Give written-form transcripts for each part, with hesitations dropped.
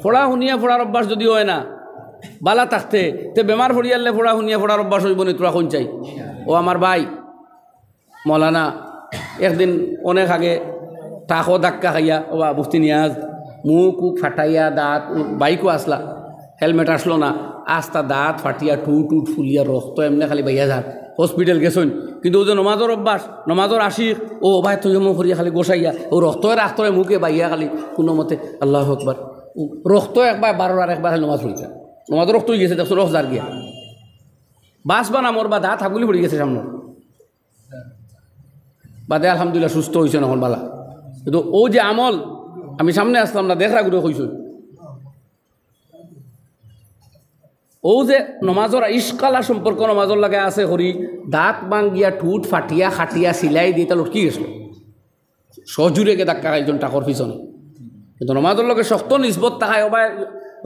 ফোড়া শুনিয়া ফোড়ার অভ্যাস যদি হয় না বালা থাকতে তে বেমার ফড়িয়ালে ফোড়া শুনিয়া ফোড়ার অভ্যাস হইব নি তোরা কোন চাই ও আমার ভাই মৌলানা একদিন অনেক আগে টাকো ধাক্কা খাইয়া ও মুফতি নিয়াজ মুখ উক ফাটাইয়া দাঁত বাইকও আসলা হেলমেট আসলো না আস্তা দাঁত ফাটিয়া টুট ফুলিয়া রক্ত এমনি খালি বাইয়া যান হসপিটাল গেছেন কিন্তু ও যে নমাজর অভ্যাস নমাজর আশিক ও ভাই তুই মুখ করিয়া খালি গোসাইয়া ও রক্তরে রাক্তরে মুখে বাইয়া খালি কোনো মতে আল্লাহ আকবার রক্ত একবার 12 আর একবার নমাজ পড়িছে নমাজর রক্ত হয়ে গেছে দেখছো রক্ত যার গিয়া বাস বা নামর বা দাঁত হাগুলি পড়ে গেছে সামনে বাদে আলহামদুলিল্লাহ সুস্থ হয়েছে এখন বালা কিন্তু ও যে আমল আমি সামনে আসলাম না দেখা ঘুরে কইস ও যে নমাজর ইস্কালা সম্পর্ক নমাজর লাগে আছে হরি দাঁত ভাঙ্গিয়া ঠুট ফাটিয়া খাটিয়া সিলাই দিয়ে তাহলে কি গেছিল সজুরেকে ধাক্কা খাইজন টাকর পিছনে কিন্তু নমাজর লগে শক্ত নিসবত তাহাই ওবা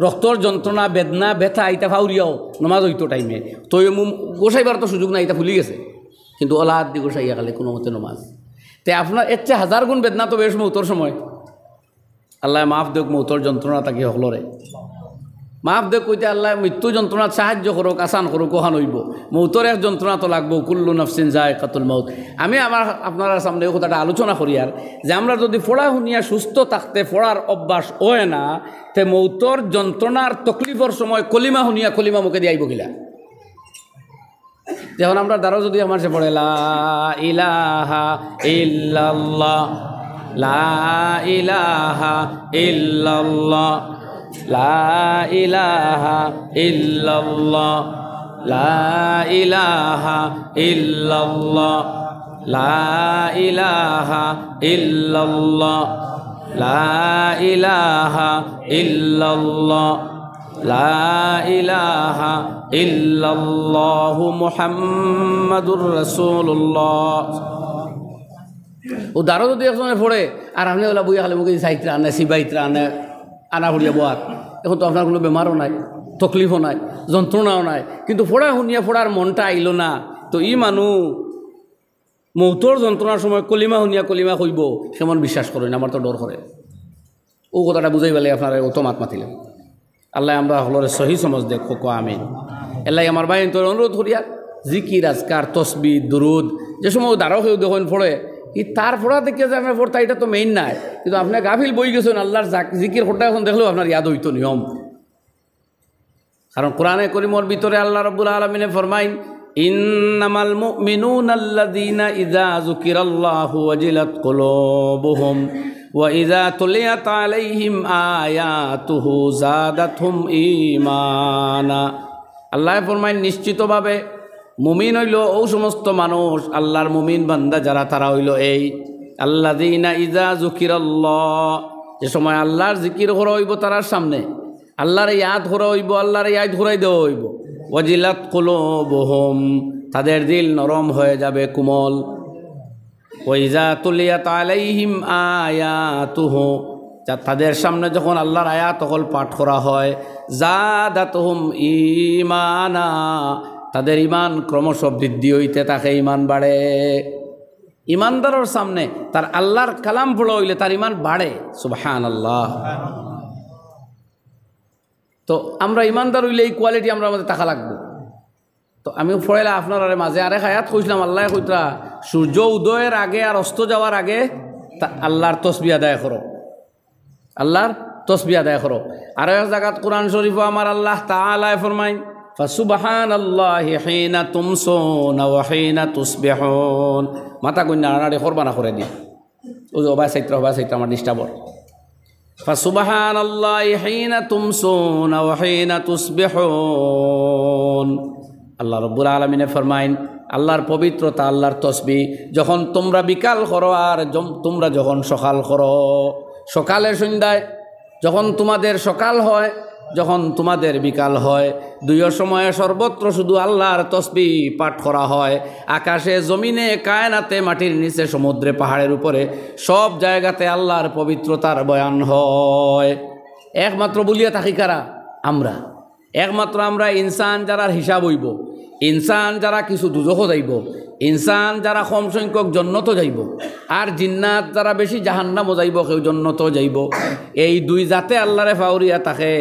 রক্তর যন্ত্রণা বেদনা ব্যথা ইটা ফাউরিয়াও নমাজ হইতো টাইমে তো গোসাইবার তো সুযোগ নাই এটা ভুলি গেছে কিন্তু ওলা হাত দিয়ে গোসাইয়া গেলে কোনো মতে নমাজ তে আপনার এর চেয়ে 1000 গুণ বেদনা তো বেশ মৌতর সময় আল্লাহ মাফ দেখ মৌতর যন্ত্রণা তাকে হলরে মাফ দেখ কইতে আল্লাহ মৃত্যু যন্ত্রণা সাহায্য করুক আসান করুক ওখান হইব মৌতর এক যন্ত্রণা তো লাগবো কুল্লু নফসিন যায় কাতুল মৌত আমি আপনার সামনে এই কথাটা আলোচনা করি আর যে আমরা যদি ফোড়া শুনিয়া সুস্থ থাকতে ফোড়ার অভ্যাস হয় না তে মৌতর যন্ত্রণার তকলিফর সময় কলিমা শুনিয়া কলিমা মুখে দিয়ে আইব গিলা যখন আমরা দ্বারা যদি আমার সে পড়ে লা ইলাহা ইল্লাল্লাহ লা ইলাহা ইল্লাল্লাহ লা ইলাহা ইল্লাল্লাহ লা ইলাহা ইল্লাল্লাহ লা ইলাহা ইল্লাল্লাহ লা ইলাহা ইল্লাল্লাহ লা ইলাহা ইল্লাল্লাহু মুহাম্মাদুর রাসূলুল্লাহ ও দ্বারা যদি একজনে পড়ে আর আপনি ওলা বইয়া খালি মুখে সাইত্রা আনে সিবাইত্রা আনে আনা ফুড়িয়া বোয়াত এখন তো আপনার কোনো বেমারও নাই তকলিফও নাই যন্ত্রণাও নাই কিন্তু ফোড়া শুনিয়া ফোড়ার মনটা আইল না তো ই মানুষ মৌতর যন্ত্রণার সময় কলিমা শুনিয়া কলিমা কইব সেমন বিশ্বাস করেন আমার তো ডর করে ও কথাটা বুঝাই পেলে আপনারা অত মাত মাতিলেন আল্লাহ আমরা হলরে সহি সমাজ দেখো কো আমিন এলাই আমার ভাই তোর অনুরোধ করিয়া জিকির আজকার তসবি দুরুদ যে সময় দ্বারাও কেউ দেখুন পড়ে ই তার ফোড়া দেখে যে আপনার ফোড়তা এটা তো মেইন নাই কিন্তু আপনার গাফিল বই গেছেন আল্লাহর জিকির ফোড়টা এখন দেখলেও আপনার ইয়াদ হইতো নিয়ম কারণ কোরআনে করিমর ভিতরে আল্লাহ রাব্বুল আলামিনে ফরমাইন ইন্নামাল মুমিনুনা আল্লাযীনা ইযা যুকিরাল্লাহু ওয়াজিলাত কুলুবুহুম ওয়া ইযা তুলিয়াত আলাইহিম আয়াতুহু যাদাতহুম ঈমানা আল্লাহ ফরমাইন নিশ্চিতভাবে মুমিন হইল ও সমস্ত মানুষ আল্লাহর মুমিন বান্দা যারা তারা হইল এই আল্লাযীনা ইযা যুকিরাল্লাহ যে সময় আল্লাহর জিকির করা হইব তার সামনে আল্লাহর ইয়াদ করা হইব আল্লাহর ইয়াদ ঘুরাই দেওয়া হইব ওয়াজিলাত কুলুবুহুম তাদের দিল নরম হয়ে যাবে কোমল ওয়া ইযা তুলিয়াত আলাইহিম আয়াতুহু তাদের সামনে যখন আল্লাহর আয়াত তখন পাঠ করা হয় যাদাতহুম ঈমানা তাদের ইমান ক্রমশ বৃদ্ধি হইতে থাকে ইমান বাড়ে ইমানদারের সামনে তার আল্লাহর কালাম পড়া হইলে তার ইমান বাড়ে সুবহানাল্লাহ তো আমরা ইমানদার হইলে এই কোয়ালিটি আমরা আমাদের টাকা লাগবে তো আমি পড়াইলা আপনার মাঝে আরেক আয়াত কইছিলাম আল্লাহ কইতরা সূর্য উদয়ের আগে আর অস্ত যাওয়ার আগে আল্লাহর তসবিহ আদায় করো আল্লাহর তসবিহ আদায় করো আর এক জায়গাত কোরআন শরীফ আমার আল্লাহ তাআলা ফরমায় ফাসুবহানাল্লাহি হিনা তুমসুনা ওয়া হিনা তুসবিহুন মাথা কইনা আড়াড়ে করবানা করে দি ও যে অবাই সাইত্র আমার ডিস্টার্বর ফাসুবহানাল্লাহি হিনা তুমসুনা ওয়া হিনা তুসবিহুন আল্লাহ রাব্বুল আলামিন ফরমাইন আল্লাহর পবিত্রতা আল্লাহর তসবিহ যখন তোমরা বিকাল করো আর তোমরা যখন সকাল করো সকালে সন্ধ্যায় যখন তোমাদের সকাল হয় যখন তোমাদের বিকাল হয় দুইয়ের সময়ে সর্বত্র শুধু আল্লাহর তসবিহ পাঠ করা হয় আকাশে জমিনে কায়নাতে মাটির নিচে সমুদ্রে পাহাড়ের উপরে সব জায়গাতে আল্লাহর পবিত্রতার বয়ান হয় একমাত্র বলিয়া থাকি কারা আমরা একমাত্র আমরা ইনসান যারা হিসাব হইব ইনসান যারা কিছু দুজখও যাইব, ইনসান যারা কম সংখ্যক জন্নতও যাইব, আর জিন্নাত যারা বেশি জাহান্নামও যাইব, কেউ জন্নতও যাইব। এই দুই জাতে আল্লাহরে ফাউরিয়া থাকে,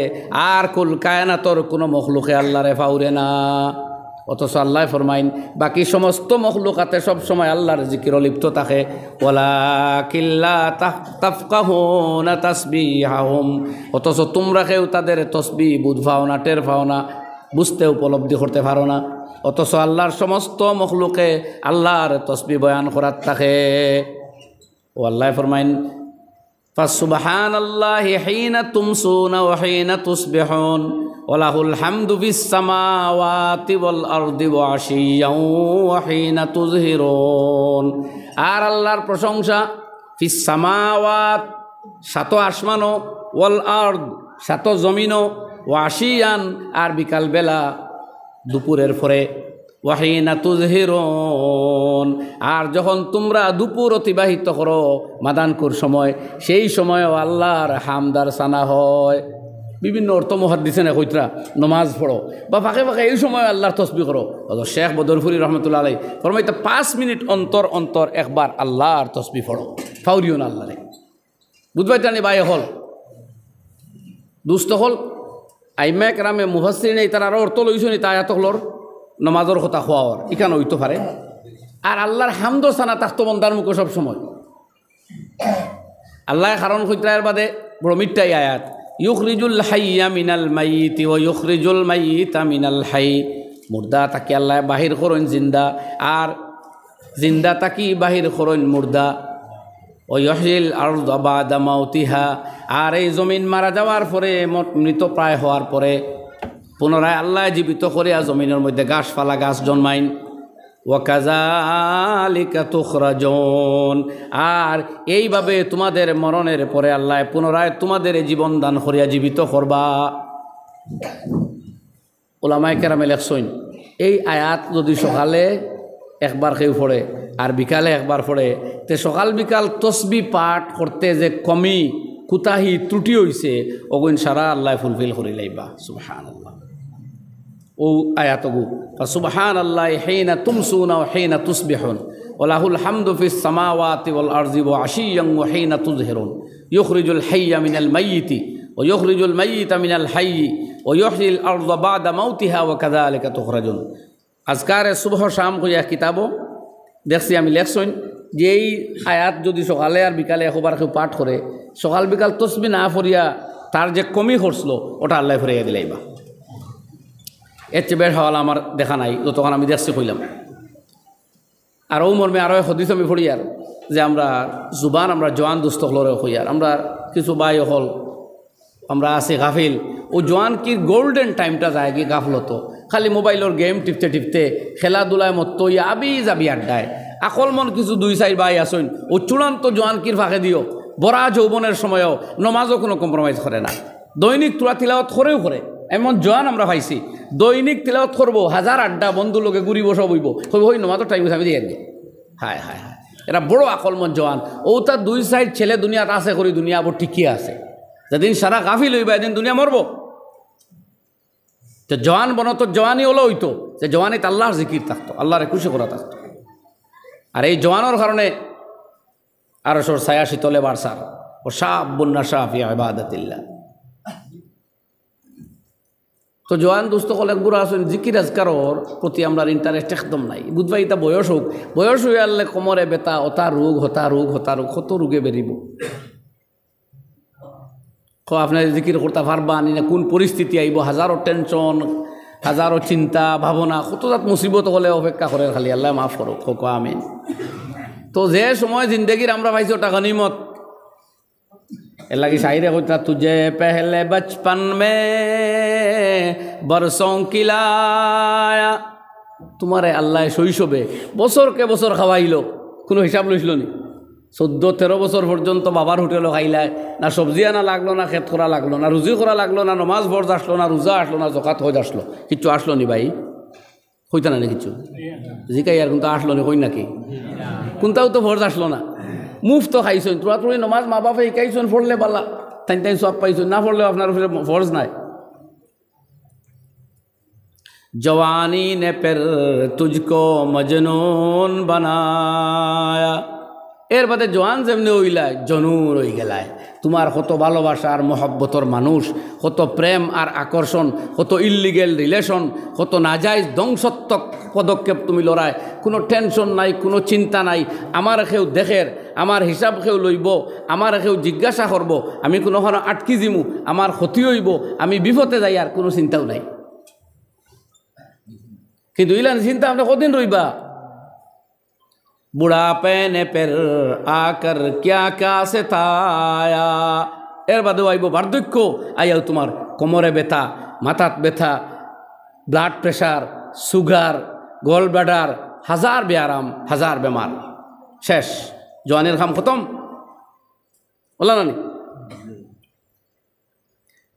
আর কুল কায়নাতর কোনো মখলুকে আল্লাহরে ফাউরে না। অথচ আল্লাহ ফরমাইন বাকি সমস্ত মখলুকাতে সব সময় আল্লাহর জিকির লিপ্ত থাকে। ওয়ালাকিল্লা তাফকাহুনা তাসবিহাহুম, অথচ তোমরা কেউ তাদের তসবিহ বুঝ পাও না, টের পাও না, বুঝতে উপলব্ধি করতে পারো না। অথচ আল্লাহর সমস্ত মখলুকে আল্লাহর তসবিহ বয়ান করার থাকে। ও আল্লাহ ফরমাইন ফাসুবহানাল্লাহি হিনা তুমসুনা ওয়া হিনা তুসবিহুন ওয়ালাহুল হামদু ফিস সামাওয়াতি ওয়াল আরদি ওয়া আশিয়ান ওয়া হিনা তুযহিরুন। আর আল্লাহর প্রশংসা ফিস সামাওয়াত, সাত আসমানো, ওয়াল আরদ, সাত জমিনও, ওয়া আশিয়ান, আর বিকাল বেলা দুপুরের পরে, ওয়া হিনা তুযহিরুন, আর যখন তোমরা দুপুর অতিবাহিত করো মাদানকুর সময়, সেই সময়ও আল্লাহর হামদার সানা হয়। বিভিন্ন অর্থ মুহাদ্দিসিনে কইতরা নমাজ পড়ো বা ফাঁকে ফাঁকে এই সময় আল্লাহর তসবিহ করো। শেখ বদরপুরি রহমতুল্লাহ আলাই ফরমাইতে 5 মিনিট অন্তর অন্তর একবার আল্লাহর তসবিহ পড়ো, ফাউরিও না আল্লাহরে। বুঝবাই জানি ভাই হল দুস্থ হল আইমা একরামে মুফাসসিরিন এই তার আরও অর্থ লইছনি তা এত হলর নমাজর কথা খোয়াওয়ার ইখান হইতে পারে। আর আল্লাহর হামদ সানা তাখতো বন্দার মুখে সব সময় আল্লাহ কারণ কইতরায়ের বাদে বড় মিট্টাই আয়াত, ইউখরিজুল হাইয়া মিনাল মাইয়িতি ওয়া ইউখরিজুল মাইয়িতা মিনাল হাই। মুর্দা তাকি আল্লাহ বাহির করইন জিন্দা, আর জিন্দা তাকি বাহির করইন মুর্দা। ও ইহয়িল আরদা বাদা মাউতিহা, আর এই জমিন মারা যাওয়ার পরে মৃত প্রায় হওয়ার পরে পুনরায় আল্লাহ জীবিত করিয়া জমিনের মধ্যে গাছপালা গাছ জন্মাইন। ওয়া কাযালিকা তুখরাজুন, আর এইভাবে তোমাদের মরণের পরে আল্লাহ পুনরায় তোমাদের জীবন দান করিয়া জীবিত করবা। উলামায়ে কেরামে লেখছেন এই আয়াত যদি সকালে একবার কেউ পড়ে আর বিকালে একবার পড়ে, তে সকাল বিকাল তসবিহ পাঠ করতে যে কমি কুতাহি ত্রুটি হইছে ওগুন সারা আল্লাহ ফুলফিল করি লাইবা। সুবহানাল্লাহ। ও আয়াতগু সুবহানাল্লাহি হিনা তুমসুনা ওয়া হিনা তুসবিহুন ওয়ালাহুল হামদু ফিস সামাওয়াতি ওয়াল আরদি ওয়া আশিয়ান ওয়া হিনা তুযহিরুন ইউখরিজুল হাইয়া মিনাল মাইয়িতি ওয়া ইউখরিজুল মাইয়িতা মিনাল হাইয়্যি ওয়া ইউহয়িল আরদা বা'দা মাউতিহা ওয়া কাযালিকা তুখরাজুন। আজকারে সুবহ শাম কইয়া কিতাবও দেখছি আমি লেখছইন যে এই আয়াত যদি সকালে আর বিকালে একবার কেউ পাঠ করে, সকাল বিকাল তসবিহ না পড়িয়া তার যে কমি করছিল ওটা আল্লাহ ফিরাইয়া দিলাইবা। এর চেয়ে বের হওয়ালা আমার দেখা নাই, যতক্ষণ আমি দেখছি কইলাম। আর ও মর্মে আরও হদিস আমি পড়ি আর যে আমরা জুবান আমরা জোয়ান দুস্থ হলরে হই, আর আমরা কিছু বাই হল আমরা আছি গাফিল। ও জোয়ান কি গোল্ডেন টাইমটা যায় কি গাফলতো, খালি মোবাইলের গেম টিপতে টিপতে খেলাধুলায় মতো আবি যাবি আড্ডায়। আকল মন কিছু 2-4 ভাই আসইন ও চূড়ান্ত জোয়ানকির ফাঁকে দিও, বড়া যৌবনের সময়ও নমাজও কোনো কম্প্রোমাইজ করে না, দৈনিক তুলা তিলাওয়াত করেও করে। এমন জোয়ান আমরা পাইছি দৈনিক তিলাওয়াত করবো, হাজার আড্ডা বন্ধু লোকে ঘুরি বসা বইব, কইব ওই নমাজের টাইম আমি দিয়ে দিই। হায় হায় হায়, এরা বড় আকলমন জোয়ান। ও তার 2 সাইড ছেলে দুনিয়াত আছে করি, দুনিয়া আবার ঠিকই আছে। যেদিন সারা গাফিল হইবা এদিন দুনিয়া মরব। তো জওয়ান বনো তো জওয়ানই হলো হইতো যে জওয়ানিতে আল্লাহর জিকির থাকতো, আল্লাহরে খুশি করা থাকতো। আর এই জওয়ানোর কারণে আরশের ছায়া শীতলে বারসার ও শাবুন নাশা ফি ইবাদাতিল্লাহ। তো জওয়ান দোস্ত কলেক বুড়া আসেন জিকির আজকারর প্রতি আমরা ইন্টারেস্ট একদম নাই। বুধবাই তা বয়স হোক, বয়স হয়ে আনলে কোমরে বেতা অতা রোগ হতা রোগ হতা রোগ কত রোগে বেরিব। আপনার জিকির করতে পারবা নি না, কোন পরিস্থিতি আইব, হাজারো টেনশন, হাজারো চিন্তা ভাবনা, কত জাত মুসিবত হলে অপেক্ষা করে খালি আল্লাহ মাফ করো খোকা আমিন। তো যে সময় জিন্দগির আমরা পাইছি ওটা গনিমত। এর লাগি শাইরে কইতা তুঝে পেহলে বচপন মে বরসোं কি লায়া, তোমারে আল্লাহ শৈশবে বছরকে বছর খাওয়াইলো, কোনো হিসাব লইছিল নি? 14-13 বছর পর্যন্ত বাবার হোটেলও খাইলায়, না সবজি আনা লাগলো, না খেত করা লাগলো, না রুজি করা লাগলো, না নমাজ ফরজ আসলো, না রোজা আসলো, না জকাত হজ আসলো, কিচ্ছু আসলো নি ভাই? হইতা না কিছু জিকাই আর কিন্তু আসলো নি, কই নাকি কোনটাও তো ফরজ আসলো না। মুফত খাইছেন, তোরা তোর নমাজ মা বাপে শিকাইছেন, পড়লে পালা তাই সব পাইছেন, না পড়লেও আপনার ফরজ নাই। जवानी ने फिर तुझको मजनून बनाया। एर बादे जवान जेमने हইলায় জনুন হই গেলায়। তোমার কত ভালোবাসা আর মহব্বতর মানুষ, কত প্রেম আর আকর্ষণ, কত ইল্লিগেল রিলেশন, কত নাজাইজ ধ্বংসাত্মক পদক্ষেপ তুমি লড়াই, কোনো টেনশন নাই, কোনো চিন্তা নাই। আমার কেউ দেখের, আমার হিসাব কেউ লইব, আমার কেউ জিজ্ঞাসা করব, আমি কোনোখানে আটকি জিমু, আমার ক্ষতি হইব, আমি বিপদে যাই, আর কোনো চিন্তাও নাই। কিন্তু ইলান চিন্তা আপনি কদিন রইবা? বুড়াপে নে পের আকার ক্যা ক্যা সেতায়া। এর বাদেও আইব বার্ধক্য, আইয়াও তোমার কোমরে ব্যথা, মাথাত ব্যথা, ব্লাড প্রেশার, সুগার, গোল ব্লাডার, হাজার বেআরাম, হাজার বেমার। শেষ, জওয়ানের খাম খতম। বলা নানি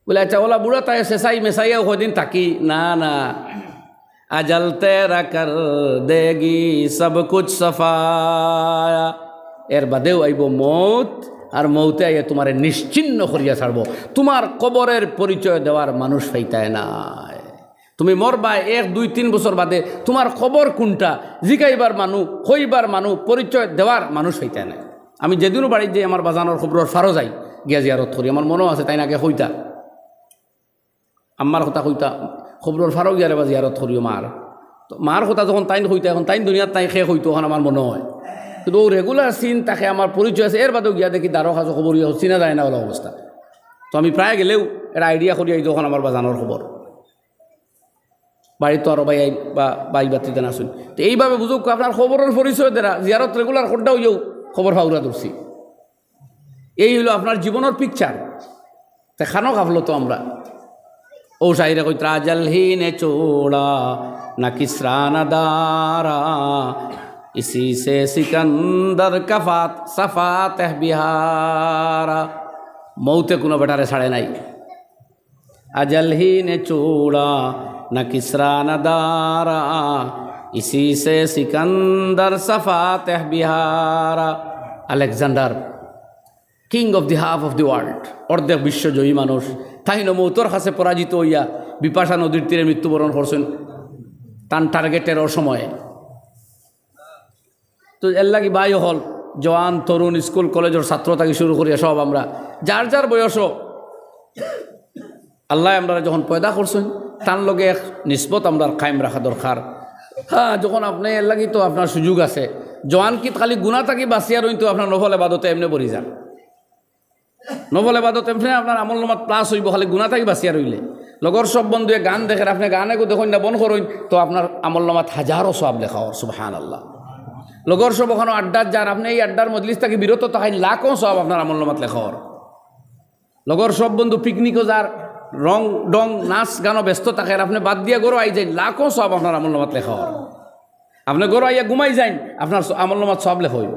বলে আচ্ছা ওলা বুড়া তাই শেষাই মেশাইয়াও কদিন থাকি না না। अजल तेरा कर देगी सब कुछ सफाया। एर बादेও আইব মৌত, আর মৌতে আইয়া তোমার নিশ্চিন্ন করিয়া ছাড়ব। তোমার কবরের পরিচয় দেওয়ার মানুষ পাইতায় নাই। তুমি মরবা 1, 2, 3 বছর বাদে তোমার কবর কোনটা জিগাইবার মানুষ, কইবার মানুষ, পরিচয় দেওয়ার মানুষ পাইতায় নাই। আমি যেদিনও বাড়ি যে আমার বাজানোর খবরের ফারো যাই গিয়া জিয়ারত করি, আমার মনেও আছে তাই নাকি কইতা আম্মার কথা কইতা খবরের ফারো গিয়ারে বা জিয়ারত করিও মার। তো মার কথা যখন তাইন হইতা, এখন তাইন দুনিয়ার তাই শেষ হইতো, এখন আমার মনে হয়। কিন্তু ও রেগুলার সিন তাকে আমার পরিচয় আছে, এর বাদেও গিয়া দেখি দারো কাজও খবর ইয়া চিনা যায় না ওলা অবস্থা। তো আমি প্রায় গেলেও এটা আইডিয়া করি আইতো এখন আমার বাজানোর খবর। বাড়ির তো আরও বাই বাতিতে না শুনি। তো এইভাবে বুঝুক আপনার খবরের পরিচয় দেরা জিয়ারত রেগুলার কোনটাও ইয়েও খবর ফাউরা ধরছি। এই হইল আপনার জীবনের পিকচার। তা খানো খাবলো তো আমরা ও শাইরে কই ত্রাজল হি নে চোড়া না কিসরা না দারা ইসি সে সিকন্দর কফাত সফাত বিহারা। মৌতে কোনো বেটারে ছাড়ে নাই। अजल ही ने चूड़ा न किसरा न दारा इसी से सिकंदर सफातह बिहारा। Alexander king of the half of the world, অর্ধেক বিশ্বজয়ী মানুষ, তাইন মৌতর কাছে পরাজিত হইয়া বিপাশা নদীর তীরে মৃত্যুবরণ করছেন তান টার্গেটের সময়ে। তো এর লাগি বাই হল জওয়ান তরুণ স্কুল কলেজের ছাত্র থেকে শুরু করিয়া সব আমরা যার যার বয়সও আল্লাহ আমরা যখন পয়দা করছেন তার লগে এক নিসবত আমরা কায়েম রাখা দরকার। হ্যাঁ, যখন আপনি এর লাগি তো আপনার সুযোগ আছে। জওয়ান কি খালি গুণা থাকি বাঁচিয়া রইন তো আপনার নফল এবাদতে এমনি পড়ি যান। নফল এবাদত এমনি আপনার আমল নামাত প্লাস হইব, খালি গুণা থাকি বাঁচিয়া রইলে। লগর সব বন্ধুয়ে গান দেখেন, আপনি গানে দেখুন না বন করইন তো আপনার আমল নামাত হাজারো সব লেখা হর সুবহানাল্লাহ। লগর সব ওখানে আড্ডার যান, আপনি এই আড্ডার মজলিস থাকি বিরত থাকেন, লাখো সব আপনার আমল নামাত লেখা হর। লগর সব বন্ধু পিকনিকও যার রং ডং নাচ গানও ব্যস্ত থাকে, আপনি বাদ দিয়া গরো আই যাইন, লাখো সব আপনার আমল নামাত লেখা হর। আপনি গরো আইয়া ঘুমাই যাইন, আপনার আমল নামাত সব লেখা হইব।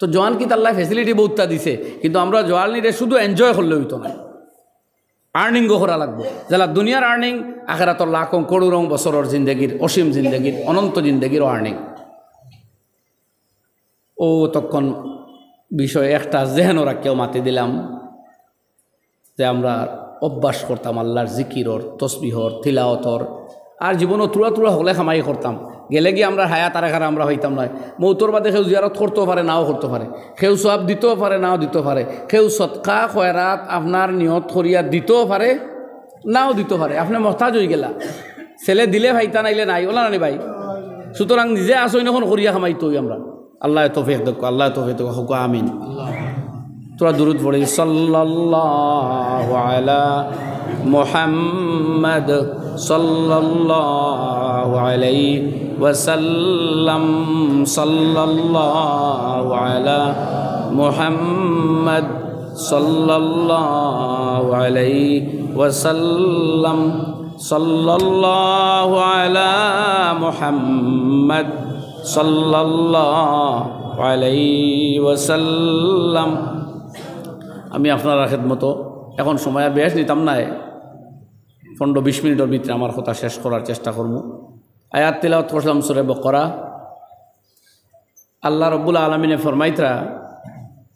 তো জওয়ান কি আল্লাহ ফেসিলিটি বহুতটা দিছে, কিন্তু আমরা জওয়ানিরে শুধু এনজয় করলে হইতো না, আর্নিংও করা লাগবে। যারা দুনিয়ার আর্নিং, আখেরাতর লাখো করোড়ং বছরের জিন্দগির, অসীম জিন্দগির, অনন্ত জিন্দগির আর্নিং। ও তখন বিষয় একটা জেহেন রাখিয়াও মাতি দিলাম যে আমরা অভ্যাস করতাম আল্লাহর জিকিরর, তসবিহর, তিলাওয়াতর, আর জীবনও তুলা তুলা হলে খামাই করতাম। গেলে গিয়ে আমরা হায়াত আর এখানে আমরা হইতাম নয়। মৌতর বাদে কেউ জিয়ারত করতেও পারে, নাও করতে পারে, কেউ সব দিতেও পারে, নাও দিতে পারে, কেউ সৎকা খয়রাত আপনার নিয়ত করিয়া দিতেও পারে, নাও দিতে পারে। আপনি মহতাজ হয়ে গেলা, ছেলে দিলে ভাইতা নাইলে নাই, ওলা নানি ভাই। সুতরাং নিজে আসই নখন করিয়া খামাইতো আমরা। আল্লাহ তৌফিক দেখ, আল্লাহ তৌফিক দেখ, হুক আমিন। তোরা দুরুদ পড়ি সাল্লাল্লাহু আলা মুহাম্মদ সাল্লাল্লাহু আলাইহি ওয়াসাল্লাম সাল্লাল্লাহু আলা মুহাম্মদ সাল্লাল্লাহু আলাইহি ওয়াসাল্লাম সাল্লাল্লাহু আলা মুহাম্মদ সাল্লাল্লাহু আলাইহি ওয়াসাল্লাম। আমি আপনার খেদমতো এখন সময় আর বেশ নিতাম না, 15-20 মিনিটের ভিতরে আমার কথা শেষ করার চেষ্টা করব। আয়াত তিলাওয়াত করলাম সূরা বাকারা। আল্লাহ রাব্বুল আলামিনে ফরমাইতরা,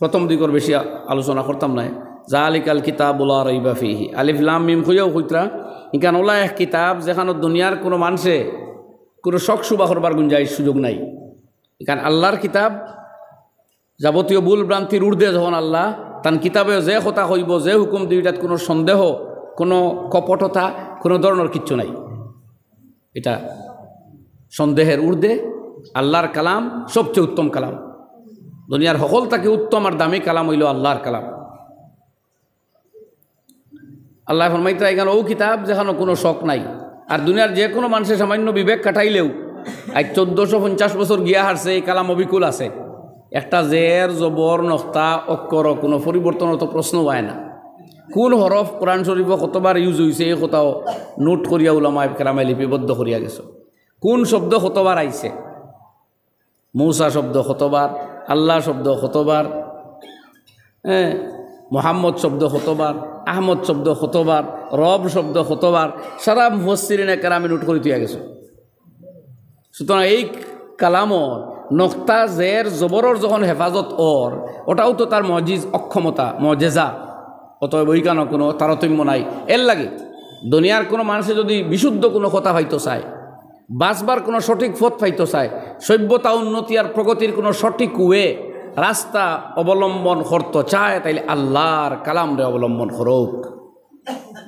প্রথম দিকর বেশি আলোচনা করতাম না, জালিকাল কিতাবুল লা রাইবা ফিহি, আলিফ লাম মিম খুঁজেও কইতরা ইকান ওলা এক কিতাব যেখানে দুনিয়ার কোনো মানুষে কোনো শখ সুবা করবার গুঞ্জাইশ সুযোগ নাই। ইকান আল্লাহর কিতাব যাবতীয় ভুল ভ্রান্তির ঊর্ধ্বে যখন আল্লাহ তান কিতাবে যে কথা কইব, যে হুকুম দুইটাত কোনো সন্দেহ, কোনো কপটতা, কোনো ধরনের কিচ্ছু নাই। এটা সন্দেহের ঊর্ধ্বে আল্লাহর কালাম সবচেয়ে উত্তম কালাম। দুনিয়ার সকল থেকে উত্তম আর দামি কালাম হইল আল্লাহর কালাম। আল্লাহ ফরমাইতে এখানে ও কিতাব যেখানে কোনো শখ নাই। আর দুনিয়ার যে কোনো মানুষের সামান্য বিবেক কাটাইলেও আজ 1450 বছর গিয়া হারছে এই কালাম অবিকুল আছে। একটা জের জবর নক্তা অক্ষর কোনো পরিবর্তনের তো প্রশ্ন হয় না। কোন হরফ কোরআন শরীফ কতবার ইউজ হয়েছে এই কথাও নোট করিয়া উলামায়ে কেরামে লিপিবদ্ধ করিয়া গেছে। কোন শব্দ কতবার আইছে, মূসা শব্দ কতবার, আল্লাহ শব্দ কতবার, মোহাম্মদ শব্দ কতবার, আহমদ শব্দ কতবার, রব শব্দ কতবার, সারা মুফাসসিরিনে কেরামে নোট করে দিয়া গেছে। সুতরাং এই কালামর নক্তা জের জবরর যখন হেফাজত ওটাও তো তার মজিজ অক্ষমতা মজেজা। অতএব ওইখানে কোনো তারতম্য নাই। এর লাগে দুনিয়ার কোনো মানুষে যদি বিশুদ্ধ কোনো কথা পাইতে চায়, বাঁচবার কোনো সঠিক পথ পাইতে চায়, সভ্যতা উন্নতি আর প্রগতির কোনো সঠিক ওয়ে রাস্তা অবলম্বন করতে চায়, তাইলে আল্লাহর কালামরে অবলম্বন করুক।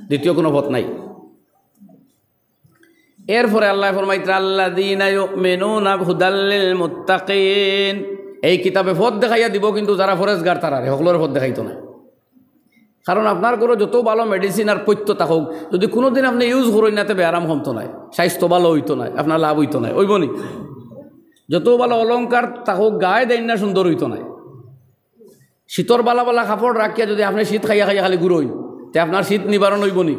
দ্বিতীয় কোনো পথ নাই। এরপরে আল্লাহ ফরমাইতে আল্লাযীনা ইউমিনুনা বিহুদাল্লিল মুত্তাকিন, এই কিতাবে পথ দেখাইয়া দিব, কিন্তু যারা ফরেজগার তারা সকলের পথ দেখাইতো না। কারণ আপনার ঘরে যত ভালো মেডিসিন আর পথ্য থাকুক, যদি কোনোদিন আপনি ইউজ করেন না তবে আরাম হমতো নাই, স্বাস্থ্য ভালো হইতো নাই, আপনার লাভ হইতো নাই, ওইবনি। যত ভালো অলঙ্কার থাকুক, গায়ে দেন না সুন্দর হইতো নাই। শীতর বালা বালা কাপড় রাখিয়া যদি আপনি শীত খাইয়া খাইয়া খালি ঘুরোই, তে আপনার শীত নিবারণ হইবনি।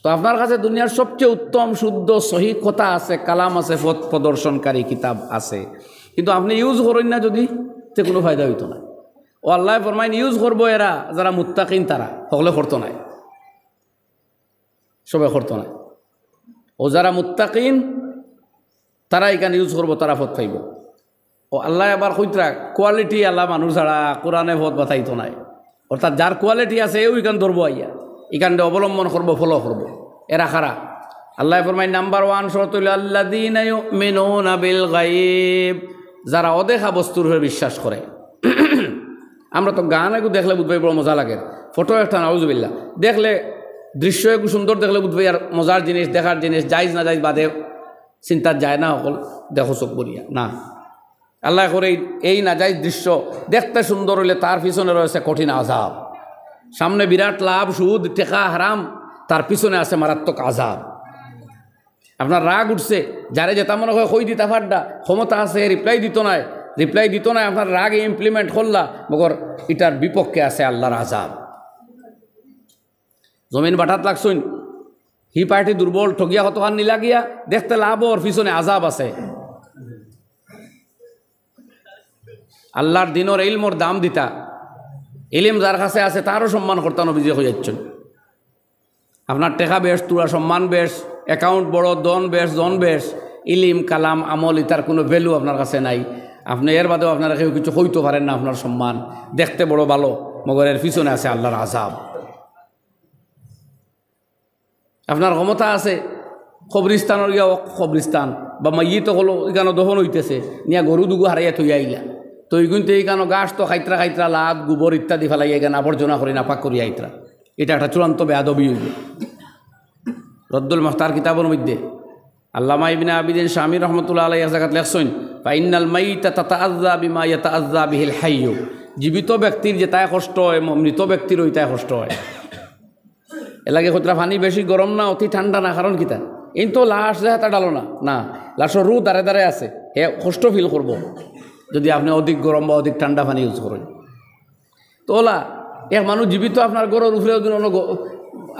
তো আপনার কাছে দুনিয়ার সবচেয়ে উত্তম শুদ্ধ সহি কথা আছে, কালাম আছে, পথ প্রদর্শনকারী কিতাব আছে, কিন্তু আপনি ইউজ করেন না যদি, তে কোনো ফায়দা হইতো না। ও আল্লাহ ফরমাইন ইউজ করবো এরা যারা মুত্তাকিন, তারা সকলে করতো নাই, সবে করতো নাই। ও যারা মুত্তাকিন তারা এখানে ইউজ করবো, তারা পথ পাইব। ও আল্লাহ আবার কইতরা কোয়ালিটি আল্লাহ মানুষ ছাড়া কোরআনে পথ বাতাইতো নাই। অর্থাৎ যার কোয়ালিটি আছে এও এখান ধরবো, আইয়া এখানটা অবলম্বন করবো, ফলো করবো। এরা খারা আল্লাহ ফরমাইন নাম্বার 1 শর্ত হইল আল্লাযীনা ইউমিনুনা বিল গায়ব, যারা অদেখা বস্তুর উপর বিশ্বাস করে। আমরা তো গান একটু দেখলে বুঝবাই বড় মজা লাগে, ফটো একটা নাউজুবিল্লাহ দেখলে, দৃশ্য একটু সুন্দর দেখলে বুঝবাই আর মজার জিনিস, দেখার জিনিস, যাইজ না যাইজ বাদে চিন্তার যায় না, অকল দেখো চোখ বলিয়া না। আল্লাহ করে এই না যাইজ দৃশ্য দেখতে সুন্দর হইলে তার পিছনে রয়েছে কঠিন আযাব। সামনে বিরাট লাভ, সুদ, টেকা, হারাম, তার পিছনে আছে মারাত্মক আযাব। আপনার রাগ উঠছে, যারে যেটা মনে হয় কই দিতা ফাড্ডা, ক্ষমতা আছে রিপ্লাই দিত না, আপনার রাগে ইমপ্লিমেন্ট করলা, মগর এটার বিপক্ষে আছে আল্লাহর আযাব। জমিন বাটাত লাগছইন, হি পার্টি দুর্বল, ঠগিয়া কতখান নিলা গিয়া, দেখতে লাভ ওর পিছনে আযাব আছে। আল্লাহর দিনের ইলমর দাম দিতা, ইলিম যার কাছে আছে তারও সম্মান করতানো বিজয় হয়ে যাচ্ছেন। আপনার টেকা বেশ, তুরা সম্মান বেশ, অ্যাকাউন্ট বড়, দন বেশ, জন বেশ, ইলিম কালাম আমল ইতার কোনো ভ্যালু আপনার কাছে নাই। আপনি এর বাদেও আপনারা কেউ কিছু হইতে পারেন না, আপনার সম্মান দেখতে বড় ভালো, মগর এর পিছনে আছে আল্লাহর আযাব। আপনার ক্ষমতা আছে, কবরিস্তানের গিয়া কবরিস্তান বা মাইয়িত হলো এখানে দহন হইতেছে, নিয়া গরু দুগু হারাইয়া থইয়া আইলা, তো কিন্তু এইখানে গাছ তো খাইত্রা লাদ গোবর ইত্যাদি ফেলাইয়া এখানে আবর্জনা করি নাপাক করি আইত্রা, এটা একটা চূড়ান্ত বেয়াদবি হইবে। রদ্দুল মুখতার কিতাবের মধ্যে আল্লামা ইবনে আবিদিন শামী রহমতুল্লাহ আলাইহি জায়গাত লেখছেন, ফাইনাল মাইতা তাতাআযযা বিমা ইয়াতাআযযা বিহিল হাইয়্যু, জীবিত ব্যক্তির যে তাই কষ্ট হয়, মৃত ব্যক্তির ওই তাই কষ্ট হয়। এলাকে কতটা পানি বেশি গরম না, অতি ঠান্ডা না, কারণ কিতা এই তো লাশ যে হাতা ডালো না, লাশর রু দাঁড়ে দাঁড়ে আছে, হে কষ্ট ফিল করব যদি আপনি অধিক গরম বা অধিক ঠান্ডা পানি ইউজ করেন। তো ওলা এক মানুষ জীবিত আপনার গরুর উপরে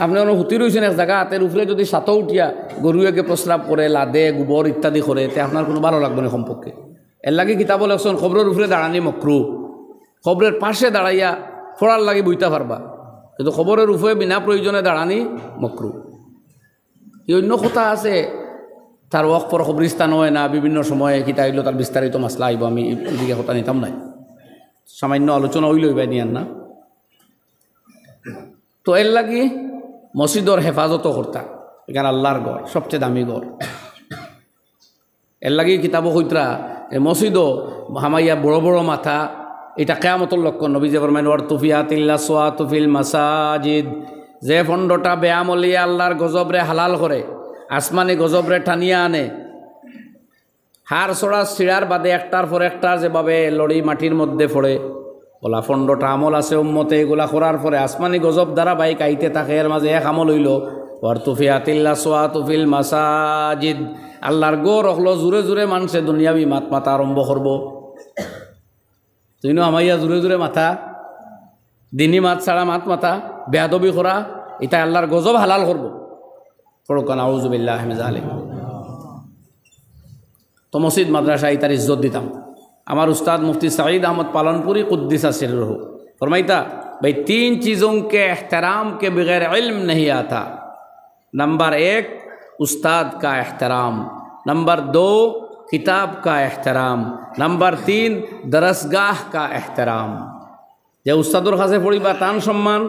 আপনি হুতি রয়েছেন এক জায়গা, হাতের উপরে যদি সাঁতো উঠিয়া গরুকে প্রস্রাব করে, লাদে, গোবর ইত্যাদি করে, তে আপনার কোনো ভালো লাগবে না সম্পর্কে। এর লাগে কিতাব লেখছেন খবরের উপরে দাঁড়ানি মকরু, খবরের পাশে দাঁড়াইয়া ফোড়ার লাগে বইতে পারবা, কিন্তু খবরের উপরে বিনা প্রয়োজনে দাঁড়ানি মকরু। এই অন্য কথা আছে, তার ওয়াক পর কবরিস্তান হয় না, বিভিন্ন সময়ে কিতা হইল তার বিস্তারিত মাসলা আইব, আমি এদিকে কথা নিতাম নাই, সামান্য আলোচনা হইল এবার নিয়ান না। তো এর লাগি মসজিদর হেফাজতও করতা, এখানে আল্লাহর ঘর, সবচেয়ে দামি ঘর। এর লাগি কিতাবও কইতরা মসজিদও হামাইয়া বড় বড় মাথা, এটা কিয়ামতের লক্ষণ। নবীজি ফরমায়েন ওয়ারতুফিয়াতিল্লা সোয়াতুফিল মাসাজিদ, যে ফন্ডটা বেয়ামলিয়া আল্লাহর গজবরে হালাল করে, আসমানি গজবরে টানিয়া আনে, হার ছড়া সিঁড়ার বাদে একটার পর একটা যেভাবে লড়ি মাটির মধ্যে পড়ে, ওলা ফন্ডটা আমল আছে উম্মতে, এগুলা করার পরে আসমানি গজব দ্বারা বাইক আইতে থাকে। এর মাঝে এক আমল হইল ওয়ারতুফিয়াতিল্লা সোয়াতুফিল মাসাজিদ, আল্লাহর গড় হলো জোরে জোরে মানুষে দুনিয়াবি মাত মাথা আরম্ভ করব। তুই আমাইয়া জোরে জোরে মাথা, দিনী মাত ছাড়া মাত মাথা, বেয়াদবি করা, এটা আল্লাহর গজব হালাল করব। ফরকান আউযু বিল্লাহি মিন যালিক। তো মসজিদ মাদ্রাসা ইতার ইজ্জত দিতাম। আমার উস্তাদ মুফতি सईद अहमद पालनपुरी कुद्दिस सिर्रहु फरमाइता, भाई 3 चीज़ों के एहतराम के बगैर इल्म नहीं आता। नंबर 1 उस्ताद का एहतराम, नंबर 2 किताब का एहतराम, नंबर 3 दरसगाह का एहतराम। जे उस्तादर काছে পড়িবা তান সম্মান,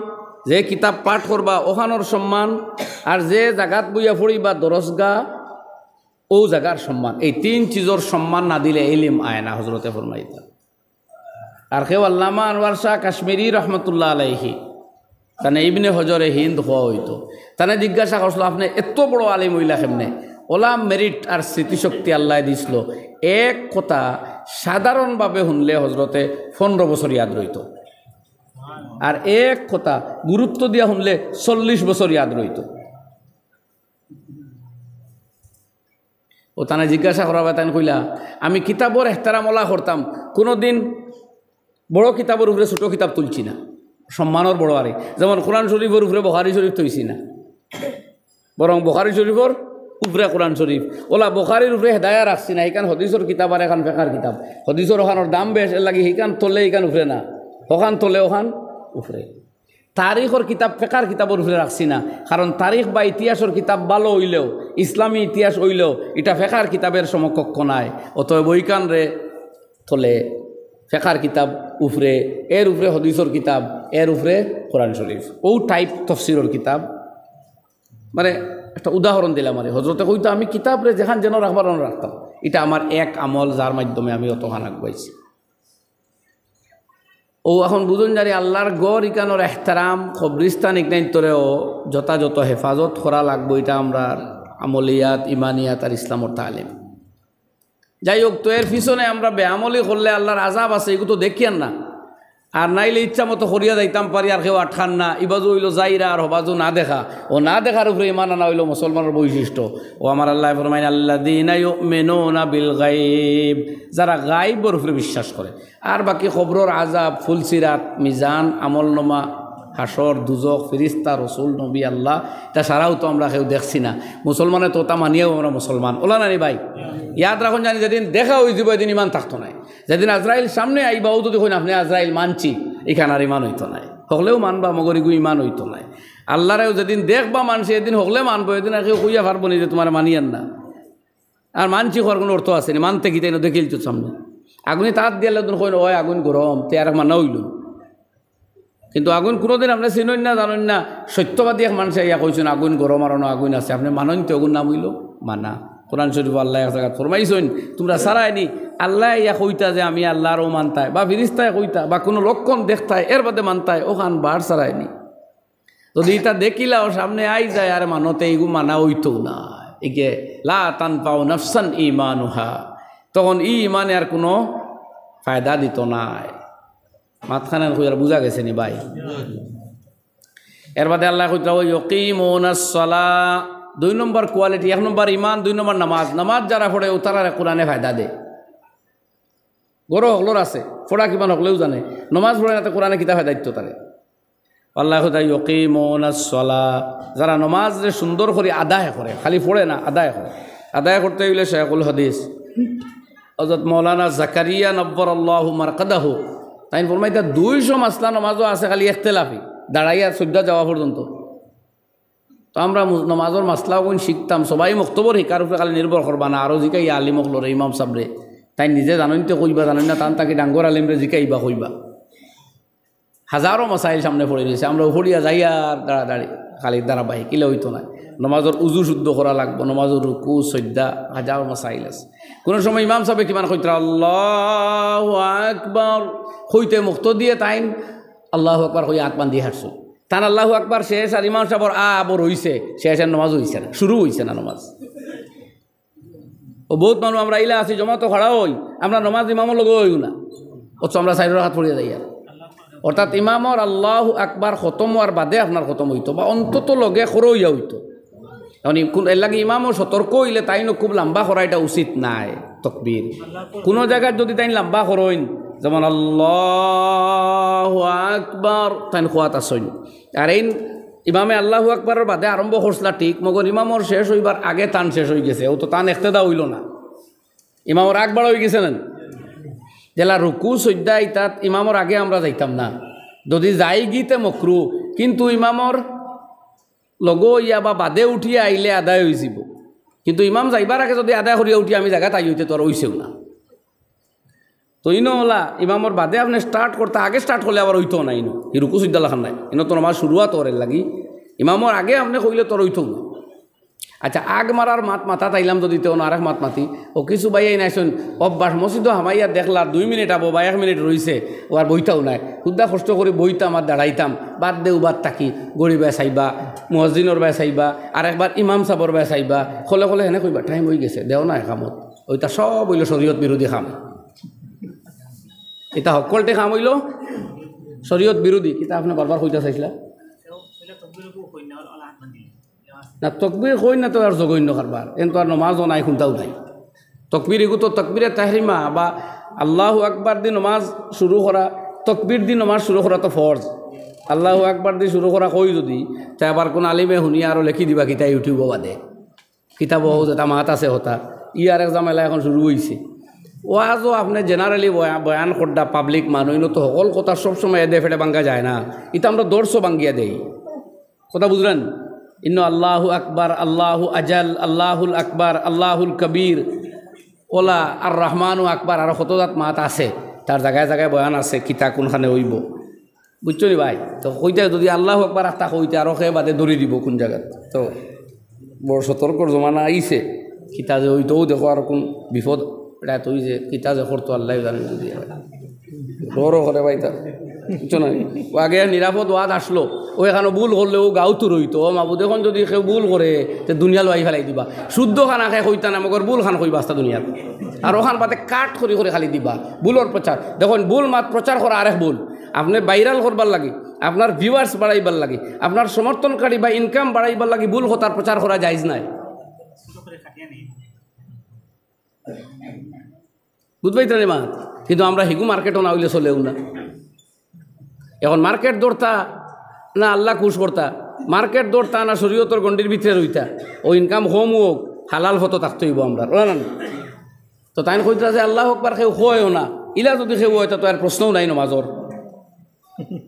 যে কিতাব পাঠ করবা ওখানোর সম্মান, আর যে জায়গাত বইয়া পড়িবা দরসগাহ ও জায়গার সম্মান। এই 3 চিজের সম্মান না দিলে ইলম আয় না, হযরতে ফরমাইতা। আর কেউ আল্লামা আনোয়ার শাহ কাশ্মীরি রহমতুল্লাহ আলাইহি তানে ইবনে হজরে হিন্দ হওয়া হইতো। তানে জিজ্ঞাসা করছিল, আপনি এত বড় আলিম হইলা কেমনে? ওলাম মেরিট আর স্মৃতিশক্তি আল্লাহ দিছিল। এক কথা সাধারণভাবে শুনলে হজরতে 15 বছর ইয়াদ রইত, আর এক কথা গুরুত্ব দিয়া শুনলে 40 বছর ইয়াদ রইত। ও তানে জিজ্ঞাসা করা তাই কইলা, আমি কিতাবর এহতারাম ওলা করতাম, কোনোদিন বড় কিতাবের উপরে ছোটো কিতাব তুলছি না, সম্মানের বড় আরে। যেমন কোরআন শরীফের উপরে বুখারী শরীফ তুলছি না, বরং বুখারী শরীফের উপরে কোরআন শরীফ। ওলা বুখারীর উপরে হেদায়া রাখছি না, এইখান হদিসর কিতাব আর এখন ফেকার কিতাব। হদিসর ওখানোর দাম বেশ, এর লাগে সেইখান তোলে এইখান উপরে না, ওখান তোলে ওখান উপরে। তারিখর কিতাব ফেকার কিতাবের উপরে রাখছি না, কারণ তারিখ বা ইতিহাসের কিতাব ভালো হইলেও, ইসলামী ইতিহাস হইলেও এটা ফেকার কিতাবের সমকক্ষ নাই। অতএব ওইখান রে তোলে ফেকার কিতাব উপরে, এর উপরে হদিসর কিতাব, এর উপরে কোরআন শরীফ, ও টাইপ তফসিরের কিতাব। মানে একটা উদাহরণ দিলাম, আর হজরতে কইতো আমি কিতাব রে যেখান যেন রাখবার রাখতাম। এটা আমার এক আমল, যার মাধ্যমে আমি অতখান আগাইছি। ও এখন বুঝুন জানি আল্লাহর গড় ইকানোর এহতারাম, কবরিস্তান ইকনাইতরেও যথাযথ হেফাজত করা লাগবো। এটা আমরা আমলিয়াত, ইমানিয়াত আর ইসলামর তালিম। যাই হোক, তো এর পিছনে আমরা বেআমলি করলে আল্লাহর আজাব আছে, এগুলো তো দেখিয়ান না। আর নাইলে ইচ্ছা মতো করিয়া যাইতাম পারি, আর কেউ আটখান না। ইবাজু হইল যাইরা, আর হবাজু না দেখা। ও না দেখার উপরে ইমান আনা হইল মুসলমানের বৈশিষ্ট্য। ও আমার আল্লাহ ফরমাইন আল্লাযীনা ইউমিনুনা বিল গায়ব, যারা গায়বের উপরে বিশ্বাস করে। আর বাকি খবরের আজাব, ফুলসিরাত, মিজান, আমলনামা, হাসর, দুজক, ফিরিস্তা, রসুল, নবী, আল্লাহ, এটা সারাও তো আমরা কেউ দেখছি না। মুসলমানের তো তা মানিয়েও আমরা মুসলমান ওলা নানি ভাই। ইয়াদ রাখুন জানি, যেদিন দেখা হয়ে যাব এদিন ইমান থাকতো নাই। যেদিন আজরাইল সামনে আইবাও তো দেখুন আপনি আজরাইল মানছি, এখানে আর ইমান হইতো নাই। হকলেও মানবা, মগরিগু ইমান হইতো নাই। আল্লাহরেও যেদিন দেখবা মানছি, এদিন হকলে মানবো, এদিন আর কেউ কইয়া পারবো না যে তোমার মানিয়ান না। আর মানছি হওয়ার কোনো অর্থ আছে না, মানতে কি তাই না দেখিল তো সামনে আগুনি তাঁত দিয়ালে কইন ওই আগুন গরম, তে আর মানা হইল। কিন্তু আগুন কোনোদিন আপনি চিনই না, জানেন না। সত্যবাদী এক মানুষ ইয়া কইছেন আগুন গরম, আর আগুন আছে, আপনি মানন তো আগুন নাম হইল মানা। কোরআন শরীফ আল্লাহ এক জায়গায় ফরমাইছেন, তোমরা সারাইনি আল্লাহ ইয়া কইতা যে আমি আল্লাহরও মানতায়, বা ফিরিস্তায় কইতা, বা কোনো লক্ষণ দেখতায়, এর বাদে মানতায়, ওখান বার সারাইনি। যদি এটা দেখিলাও সামনে আই যায়, আর মানতে এইগু মানা হইতো না। একে লা তানফাউ নাফসান ঈমানুহা, তখন ইমানে আর কোনো ফায়দা দিত নাই। মাঝখানে কইরা বুঝা গেছে নি ভাই? এর বাদে আল্লাহ কইতা ওই ইয়কিমুনাস সালাহ, 2 নম্বর কোয়ালিটি। 1 নম্বর ইমান, 2 নম্বর নামাজ। নামাজ যারা পড়ে ও তারা কোরআনে ফায়দা দেয়। গরো হকলোর আছে, ফোড়া কিমান হকলেও জানে, নমাজ পড়ে না তো কোরআনে কিতা ফায়দা দিত তারে। আল্লাহ কইতা ইয়কিমুনাস সালাহ, যারা নমাজরে সুন্দর করে আদায় করে, খালি পড়ে না, আদায় করে। আদায় করতে হইলে শায়খুল হাদিস হযরত মাওলানা জাকারিয়া নব্বরাল্লাহু মারকাদাহু তাই ফরমাইতা 200 মাসলা নমাজও আছে, খালি ইখতিলাফি, দাঁড়াইয়া সজ্জা যাওয়া পর্যন্ত। তো আমরা নমাজের মাসলাও কোন শিখতাম, সবাই মক্তবর শিকার উপরে খালি নির্ভর করবা না। আরও জিকাই আলিমক লরে, ইমাম সাবরে, তাই নিজে জানেন তো কইবা, জানেন না তান তাকে ডাঙ্গর আলিমরে জিকাইবা কইবা। হাজারো মাসাইল সামনে পড়ে রয়েছে, আমরা উফড়িয়া যাইয়া দাঁড়াদাঁড়ি খালি দাঁড়াবাহি কিলে হইতো না। নমাজের উজু শুদ্ধ করা লাগবে, নমাজের রুকু সজ্জা হাজার মাসাইল আছে। কোনো সময় ইমাম সাহেব কিমান কইতে আল্লাহু আকবার কইতে মুক্ত দিয়ে তাইন আল্লাহু আকবার কই আত্মান দিয়ে হাঁটছো, তান আল্লাহু আকবার শেষ আর ইমাম সাহেবর আবর হইছে, শেষের নমাজ হইছে না, শুরু হইছে না নমাজ। ও বহুত মানুষ আমরা ইলা আছি জমা তো খাড়া হই, আমরা নমাজ ইমামর লগে হইও না, অথচ আমরা সাইডের হাত পড়িয়ে যাই। আর অর্থাৎ ইমামর আল্লাহু আকবার খতম হওয়ার বাদে আপনার খতম হইতো বা অন্তত লগে খরইয়া হইতো। এখন এর লাগে ইমামও সতর্ক হইলে তাইনো খুব লম্বা করা এটা উচিত নাই। তকবীর কোনো জায়গায় যদি তাই লম্বা করইন, যেমন আল্লাহু আকবার তাইন খোয়াত আসইন, আর এই ইমামে আল্লাহু আকবারের বাদে আরম্ভ করছিলা ঠিক, মগর ইমামর শেষ হইবার আগে তান শেষ হয়ে গেছে, ও তো তান একতেদা হইল না, ইমামর আকবার হয়ে গেছে না। জেলা রুকু সজ্জা ইতাত ইমামর আগে আমরা যাইতাম না, যদি যাই গিতে মকরু, কিন্তু ইমামর লগো ইয়া বা বাদে উঠিয়া আইলে আদায় হয়ে যাব। কিন্তু ইমাম যাইবার আগে যদি আদায় করিয়া উঠি আমি জায়গা তাই হইতে তো আর হইছেও না। তো ইনো ওলা ইমামর বাদে আপনি স্টার্ট করতে আগে স্টার্ট করলে আবার হইতো না, ইনো এই রুকু সজ্জা লাখান নাই, ইনো তোর আমার শুরুয়া তোর লাগি ইমামর আগে আপনি কইলে তোর হইতো না। আচ্ছা আগ মারার মাথা তাইলাম যদি তেও আরেক মাত মাতি ও কিছু বাইয়াই নাইছেন অভ্যাস মসজিদও হামাইয়া দেখলা 2 মিনিট আবো বা 1 মিনিট রইছে, ও আর বইতাও নাই, খুদ্া কষ্ট করে বইতাম আর দাঁড়াইতাম, বাদ দেও বাদ তাকি গড়ি বেয়া চাইবা, মসজিদর বেয়া চাইবা, আর একবার ইমাম সাবর বেয়া চাইবা, খলে খলে হেনে কইবা টাইম হয়ে গেছে দেও না কামত, ওইটা সব হইল শরীয়ত বিরোধী কাম। এটা সকলতে কাম হইল শরীয়ত বিরোধী। কিতা আপনি বারবার কইতা চাইছিলা না, তকবির কই না তো আর জঘন্য কারবার, কিন্তু আর নমাজও নাই শুনতাও নাই। তকবির এগু তো তকবিরে তাহরিমা বা আল্লাহু আকবার দি নমাজ শুরু করা, তকবির দি নমাজ শুরু করা তো ফরজ। আল্লাহু আকবার দি শুরু করা কই যদি তাই আবার কোন আলিমে শুনিয়া আরও লেখি দিবা কিতা ইউটিউব বাদে কিতাব যেটা মাত আছে হতা ই আর এক জামেলা এখন শুরু হয়েছে। ওয়াজও আপনি জেনারেলি বয়ান করডা পাবলিক মানুষ তো সকল কথা সবসময় এদে ফেটে বাঙ্গা যায় না, এটা আমরা দর্শো বাঙ্গিয়া দেই, কথা বুঝলেন? ইন্ন আল্লাহু আকবার, আল্লাহু আজাল, আল্লাহুল আকবার, আল্লাহুল কবির, ওলা আর রহমানু আকবার, আরও কতজাত মাত আছে, তার জায়গায় জায়গায় বয়ান আছে কিতা কোনখানে হইব, বুঝছো নি ভাই? তো কইতে যদি আল্লাহু আকবার আস্তা কইতে আরও খেয়ে বাদে দৌড়ি দিব কোন জায়গাত, তো বড় সতর্কর জমানা আইছে। কিতা যে হইতেও দেখো আর কোন বিপদ এটা তুই যে কিতা যে করতো আল্লাহ জানে, যদি ডরও করে ভাই তার বুঝছো না। ও আগে নিরাপদ ওয়াদ আসলো, ও এখানে ভুল করলে ও গাঁও তো রইতো, ও মাবুদ এখন যদি কেউ ভুল করে তো দুনিয়া লাই ফেলাই দিবা, শুদ্ধ খানা খাই কইতা না মগর ভুল খান কইবা আস্তা দুনিয়ার, আর ওখান বাদে কাট করে করে খালি দিবা ভুলর প্রচার। দেখুন ভুল মাত প্রচার করা আরেক ভুল, আপনি ভাইরাল করবার লাগে, আপনার ভিউয়ার্স বাড়াইবার লাগে, আপনার সমর্থনকারী বা ইনকাম বাড়াইবার লাগে ভুল হতার প্রচার করা যাইজ নাই, বুঝবাই তো মা। কিন্তু আমরা হিগু মার্কেটও না হইলে চলেও না। এখন মার্কেট দৌড়তা না আল্লাহ খুশ করতা, মার্কেট দৌড়তা না শরীয়তর গণ্ডির ভিতরে রইতা, ও ইনকাম হোম হোক হালাল হতো থাকতে হইব আমরা, না? তো তাই কইতা যে আল্লাহ আকবার কেউ হয়ও না, ইলা যদি কেউ হয় তো আর প্রশ্নও নাই নমাজর।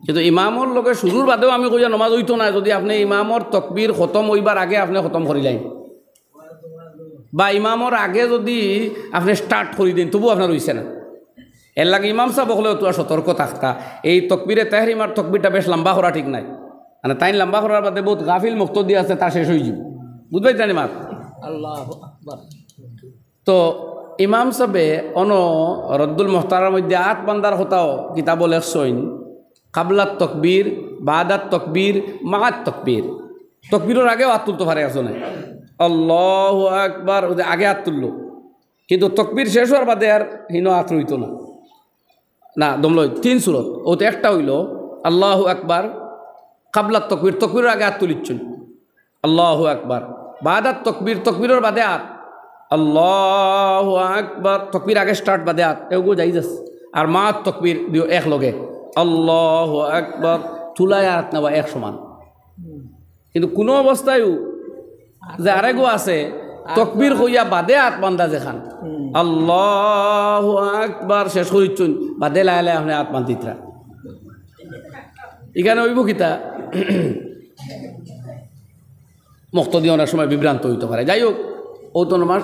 কিন্তু ইমামর লগে শুরুর বাদেও আমি কইয়া নমাজ হইতো না যদি আপনি ইমামর তকবির খতম হইবার আগে আপনি খতম করিলেন, বা ইমামর আগে যদি আপনি স্টার্ট করে দিন তবু আপনার হইছে না। এর লাগে ইমাম সাহেব হলেও তো সতর্ক থাকতা, এই তকবিরে তাহরিমার তকবিরটা বেশ লম্বা করা ঠিক নাই, মানে তাই লম্বা করার বাদে বহুত গাফিল মুক্ত দিয়ে আছে তা শেষ হয়ে যাব, বুঝবাই জানি মা আল্লাহু আকবার। তো ইমাম সাহেবে অন রদ্দুল মুখতারার মধ্যে আট বান্দার হতাও কিতাব লেখছইন কাবলাত তকবীর, বাদাত তকবীর, মাগাত তকবীর। তকবীরের আগেও হাত তুলতে পারে আসো না, আল্লাহু আকবার আগে হাত তুললো, কিন্তু তকবীর শেষ হওয়ার বাদে আর হিনো হাত রইত না, না দমলই 3 সুরত, ওতে একটা হইল আল্লাহু আকবার কাবলাত তকবীর, তকবীরের আগে হাত তুলিচ্ছেন আল্লাহু আকবার, বাদাত তকবীর, তকবীরের বাদে হাত আল্লাহু আকবার, তকবীর আগে স্টার্ট বাদে হাত এগো যাই যাচ্ছে, আর মাত তকবীর দিও এক লগে আল্লাহু আকবার, তুলায় আর হাত নেওয়া এক সমান। কিন্তু কোনো অবস্থায়ও যে আরেগো আছে তকবীর কইয়া বাদে হাত বান্ধা যেখান আল্লাহু আকবার শেষ করিচ্ছুন বাদে লাইলে আপনি হাত বান্ধিতরা, এখানে হইব কিতা মুক্ত দিয়ে অনেক সময় বিভ্রান্ত হইতে পারে। যাই হোক ও তো নমাজ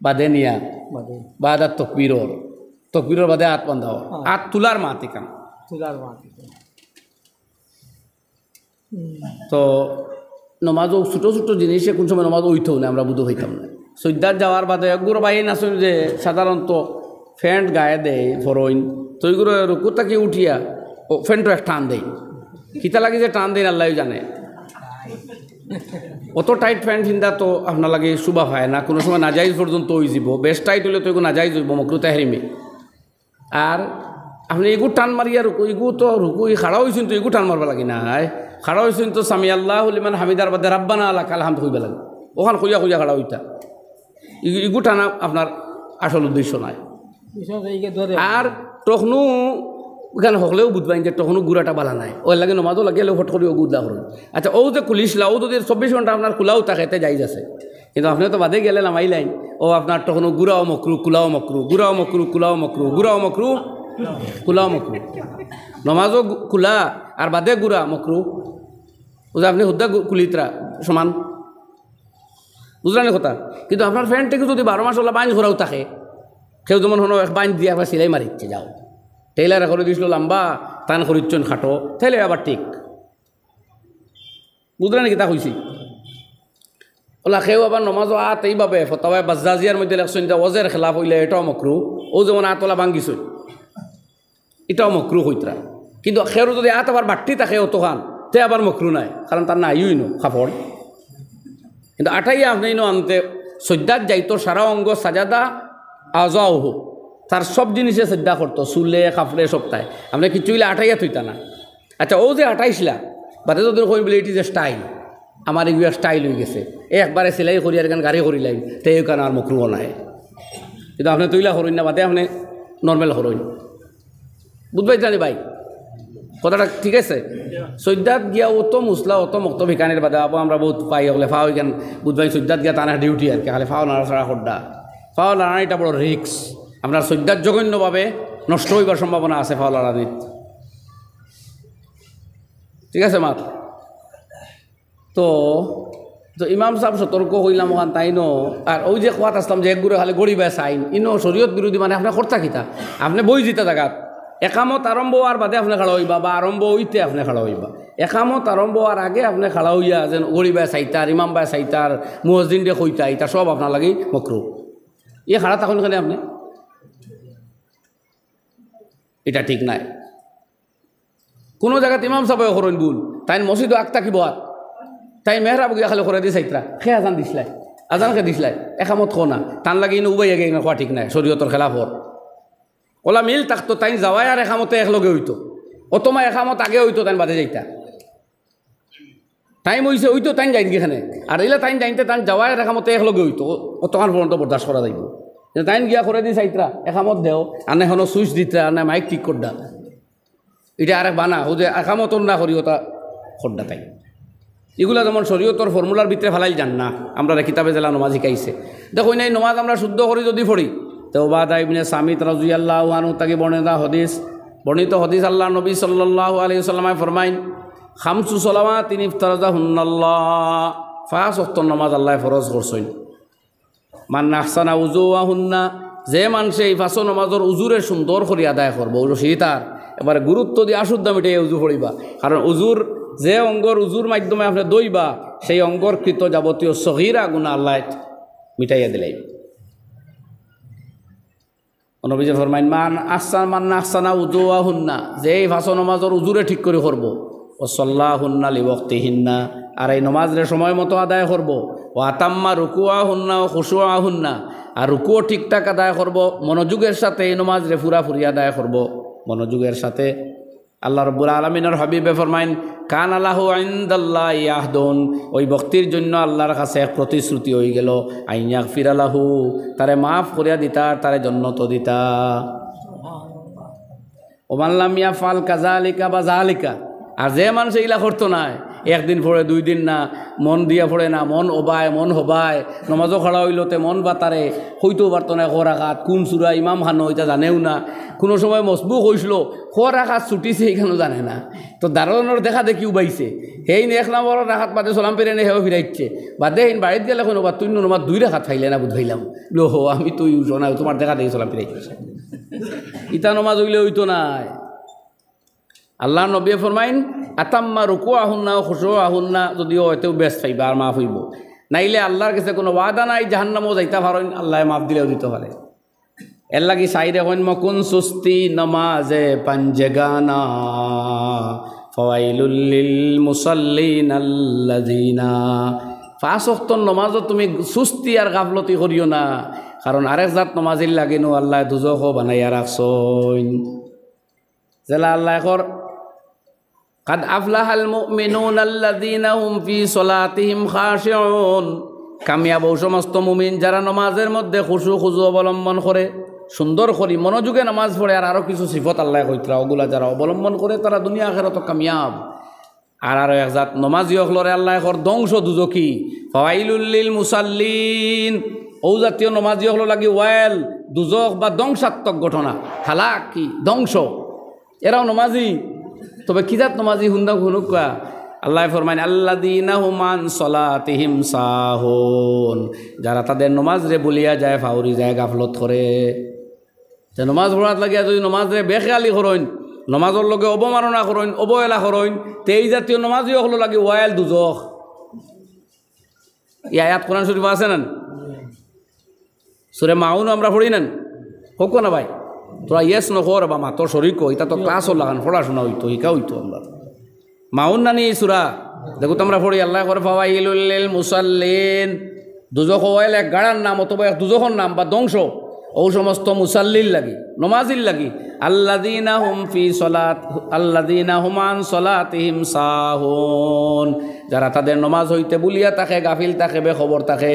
বাদে নিয়া বাদার তকবীরর বাদে হাত বান্ধা হাত তোলার মাত এখান তো নমাজও ছোটো ছোটো জিনিসে কোন সময় নমাজ ওইতেও না আমরা বুধ হইতাম না সৈদ্যার যাওয়ার বাদে একগুলো বাইন আসুন যে সাধারণত ফ্যান্ট গায়ে দেয় ফরইন তো ওইগুলো রুকু তাকে উঠিয়া ও ফ্যান্টও এক টান দেয় কিতা লাগে যে টান দেয় আল্লাহ জানে অত টাইট ফ্যান্ট চিন্তা তো আপনার লাগে শুভা হয় না কোনো সময় নাজাইজ পর্যন্ত ওই যাব বেশ টাইট হলে তো এগুলো নাজাইজ হইব মকরু তাহরিমে আর আপনি এগু টান মারিয়া রুকু এগু তো রুকু খাড়া হয়েছেন তো এগু টান মারবা লাগে না খাড়া হয়েছেন তো সামি আল্লাহ হলিমান হামিদার বাদে রাব্বানা আল্লাহ কাল হামদ হইবা লাগে ওখান খুঁজা খুঁজা খাড়া হইতা এগু টানা আপনার আসল উদ্দেশ্য নাই আর তখনও ওখানে হকলেও বুঝবাইন যে তখনও গুড়াটা বালা নাই ওই লাগে নমাজও লাগে হট করিও গুদলা করুন আচ্ছা ও যে কুলিশলা ও যদি 24 ঘন্টা আপনার খোলাও থাকে এতে যাই যাচ্ছে কিন্তু আপনি তো বাদে গেলে নামাইলাইন ও আপনার তখনও গুড়াও মকরু কুলাও মকরু গুড়াও মকরু কুলাও মকরু গুড়াও মকরু কুলাও মকরু নমাজও কুলা আর বাদে গুড়া মকরু ও যে আপনি হুদ্দা কুলিতরা সমান বুঝলেন কথা কিন্তু আপনার ফ্রেন্ডটাকে যদি 12 মাস ওলা বাইন ঘোরাও থাকে কেউ যেমন হলো এক বাইন দিয়ে একবার সিলাই মারিচ্ছে যাও টেইলার করে দিয়েছিল লম্বা টান করিচ্ছেন খাটো তাহলে আবার ঠিক বুঝলেন কি তা হয়েছি ওলা সেও আবার নমাজও আত এইভাবে ফতাওয়ায় বাজ্জাজিয়ার মধ্যে লেখছেন যে ওজের খেলাফ হইলে এটাও মকরু ও যেমন আতলা ভাঙ্গিছই এটাও মকরু হইতরা কিন্তু সেও যদি আত আবার বাট্টি থাকে অতখান তে আবার মকরু নাই কারণ তার নাইই নো কাপড় কিন্তু আটাই আপনি আনতে সজ্জাত যাইতো সারা অঙ্গ সাজাদা আজাও হোক তার সব জিনিসে শ্রদ্ধা করতো চুলে কাপড়ে সপ্তাহে আপনি কিছু হইলে আটাইয়া থইতা না আচ্ছা ও যে আটাইছিলা বাদে যদি কই বলে এটি যে স্টাইল আমার এগুলো স্টাইল হয়ে গেছে একবারে সেলাই করি আর এখানে গাড়ি করি লাইন তো এই কারণে আর মকরুও নাই কিন্তু আপনি তৈলা করুন না বাদে আপনি নর্মেল করুন বুঝবাই জানি ভাই কথাটা ঠিক আছে সৈদ্যাত গিয়া অত মুসলা অত মক্ত ভিকানের বাদে আবো আমরা বহুত পাই হলে ফাও এখান বুধবাই সৈদ্যাত গিয়া টানা ডিউটি আর কি খালি ফাও নাড়া ছাড়া খড্ডা ফাও নাড়া এটা বড় রিক্স আপনার সৈদ্যাত জঘন্যভাবে নষ্ট হইবার সম্ভাবনা আছে ফাও লড়ানিত ঠিক আছে মাত তো তো ইমাম সাহেব সতর্ক হইলাম ওখান তাই নো আর ওই যে কোয়াত আসলাম যে একগুড়ে খালি গড়িবা চাইন ইনো শরীয়ত বিরোধী মানে আপনার কর্তা কিতা আপনি বই জিতা জায়গাত একামত আরম্ভ হওয়ার বাদে আপনি খাড়া হইবা বা আরম্ভ হইতে আপনি খাড়া হইবা একামত আরম্ভ হওয়ার আগে আপনি খাড়া হইয়া যেন গড়িবা চাইতার ইমাম বাই চাইতার মুয়াজ্জিন দিয়ে কইতা এটা সব আপনার লাগি মকরু ইয়ে খাড়া তখন খালি আপনি এটা ঠিক নাই কোনো জায়গাতে ইমাম সাহেব করেন ভুল তাই মসজিদও আগ থাকিব আর তাই মেহরাব গিয়া খালি করে দি চাইতরা সে আজান দিসলাই আজানকে দিসলাই একামত খো না টান লাগে ইনো উবাই আগে খোৱা ঠিক নাই শরীয়তর খেলাফর ওলা মিল থাকতো তাই যাওয়াই আর একামতে একলগে হইতো অতমা একামত আগে হইতো তাই বাদে যাইতা টাইম হইছে হইতো তাই যাইন গিয়েখানে আর এলা তাই যাইতে তাই যাওয়াই আর একামতে একলগে হইতো অতখান পর্যন্ত বরদাস্ত করা যাইব তাই গিয়া করে দি চাইতরা একামত দেও আনে এখনো সুইচ দিতরা আনে মাইক ঠিক করডা এটা আরেক বানা ও যে একামতন না করি ওটা খড্ডা তাই এগুলা যেমন শরীয়তর ফর্মুলার ভিতরে ফেলাই যান না আমরা কিতাবে জেলা নমাজ শিখাইছে দেখো নাই নমাজ আমরা শুদ্ধ করি যদি পড়ি তো বাদা ইবনে সামিত রাদিয়াল্লাহু আনহু তাকে বর্ণিত হদিস আল্লাহ নবী সাল্লাল্লাহু আলাইহি ওয়াসাল্লাম ফরমাইন খামসু সালাওয়াতিন ইফতারাজাহুন্নাল্লাহ পাঁচ ওয়াক্ত নামাজ আল্লাহ ফরজ করছেন মান আহসানা উযুওয়াহুন্না যে মানুষে এই পাঁচ নামাজের উজুরে সুন্দর করে আদায় করবো সেই তার এবারে গুরুত্ব দিয়ে আসুদ্ধ মিটাই উজু পড়িবা কারণ উজুর যে অঙ্গর উজুর মাধ্যমে আপনি দইবা সেই অঙ্গর কৃত যাবতীয় সগীরা গুনাহ আল্লাহ মিটাইয়া দিলাই নবীজি ফরমাইন মান আহসানা উযুওয়াহুন্না যে এই পাঁচ নামাজের উজুরে ঠিক করে করবো ও সাল্লাহুন্না লিওয়াক্তিহিন্না আর এই নমাজের সময় মতো আদায় করবো ও আতাম্মা রুকুআহুন্না ও খুশুআহুন্না আর রুকুও ঠিকঠাক আদায় করবো মনোযোগের সাথে এই নমাজরে পুরাপুরি আদায় করবো মনোযোগের সাথে আল্লাহ রাব্বুল আলামিনের হাবিবে ফরমাইন কান আল্লাহু ইনদাল্লাহি আহদুন ওই ব্যক্তির জন্য আল্লাহর কাছে এক প্রতিশ্রুতি হয়ে গেল আইয়াগফির লাহু তারে মাফ করিয়া দিতা তারে জান্নাত দিতা ওমান লাম ইয়াফাল কাযালিকা বা যালিকা আর যে মানুষ এগুলা করতো না একদিন পড়ে 2 দিন না মন দিয়া পড়ে না মন ওবায় মন হবায় নমাজও খাড়া হইলতে মন বাতারে হইতেও পারতো না খোরাঘাত কোন সুরা ইমাম খানো এটা জানেও না কোনো সময় মসবুক হয়েছিল খোরাঘাত ছুটিছে এইখানেও জানে না তো দারোয়ানোর দেখা দেখি উবাইছে সেই এক নম্বর রাখাত বাদে চলাম পেরে নে সেও ফিরাইছে বাদে সেই বাড়িতে গেলে কোনো বা তুই নমাজ 2 রাখাত ফাইলে না বুধ ভাইলাম হো আমি তুই শোনা তোমার দেখা দেখি চলাম ফিরাইছে ইতা নমাজ হইলে হইতো নাই আল্লাহ নবী ফরমাইন আতাম্মা রুকু আহুন্না ও খুশু আহুন্না যদিও হয়তো বেশ পাইবা আর মাফ হইব, নাইলে আল্লাহর কাছে কোনো ওয়াদা নাই জাহান্নামও যাইতে পারেন, আল্লাহ মাফ দিলেও দিতে পারে। এর লাগি সাইরে হইন মকুন সুস্তি নমাজে পাঞ্জেগানা ফাওয়াইলুল লিল মুসাল্লিন আল্লাযিনা। 5 ওয়াক্ত নমাজও তুমি সুস্তি আর গাফলতি করিও না, কারণ আরেক জাত নমাজির লাগিনো আল্লাহ দুজখও বানাইয়া রাখছইন। জেলা আল্লাহ কর কাদ আফলাহাল মুমিনুনা আল্লাযিনা হুম ফি সলাতিহিম খাশিউন। কামিয়াব ও সমস্ত মুমিন যারা নমাজের মধ্যে খুশু খুজু অবলম্বন করে, সুন্দর করি মনোযোগে নামাজ পড়ে, আর আরও কিছু সিফত আল্লাহ কইতরা ওগুলা যারা অবলম্বন করে তারা দুনিয়া আখিরাত কামিয়াব। আর এক জাত নমাজি হলরে আল্লাহ কর ধ্বংস দুজকি ফাওয়াইলুল লিল মুসাল্লিন। ও জাতীয় নমাজি হল লাগি ওয়াইল দুজক বা ধ্বংসাত্মক ঘটনা, হালাক কি ধ্বংস, এরাও নমাজি। তবে কি জাত নমাজি হুন্দা হুনুকা আল্লাহ ফরমাইন আল্লাযীনা হুম আন সলাতিহিম সাহুন। যারা তাদের নমাজ রে বলিয়া যায়, ফাউরি যায়, গাফলত করে। যে নমাজ পড়াত লাগিয়া যদি নমাজ রে বেখেয়ালি করইন, নমাজের লগে অবমাননা করইন, অবহেলা করইন, তে এই জাতীয় নমাজি হল লাগে ওয়াইল দুজক। এই আয়াত কোরআন শরীফ আছে না? সূরা মাউন আমরা পড়ি নেন হোক না ভাই, তোরা ইয়েস নকর বা মাতর শরীর কো, এটা তো ক্লাসও লাগান, পড়াশোনা হইতো, শিকা হইতো। আমরা মাউন নানি এই সূরা দেখো তোমরা পড়ি আল্লাহ করে ফাওয়াইলুল লিল মুসাল্লিন। দুজক ওয়াইল এক গাড়ার নাম অথবা এক দুজকর নাম বা ধ্বংস ও সমস্ত মুসাল্লির লাগি, নমাজির লাগি। আল্লাযীনা হুম ফি সলাত আল্লাযীনা হুম আন সলাতিহিম সাহুন। যারা তাদের নমাজ হইতে বলিয়া থাকে, গাফিল থাকে, বেখবর থাকে।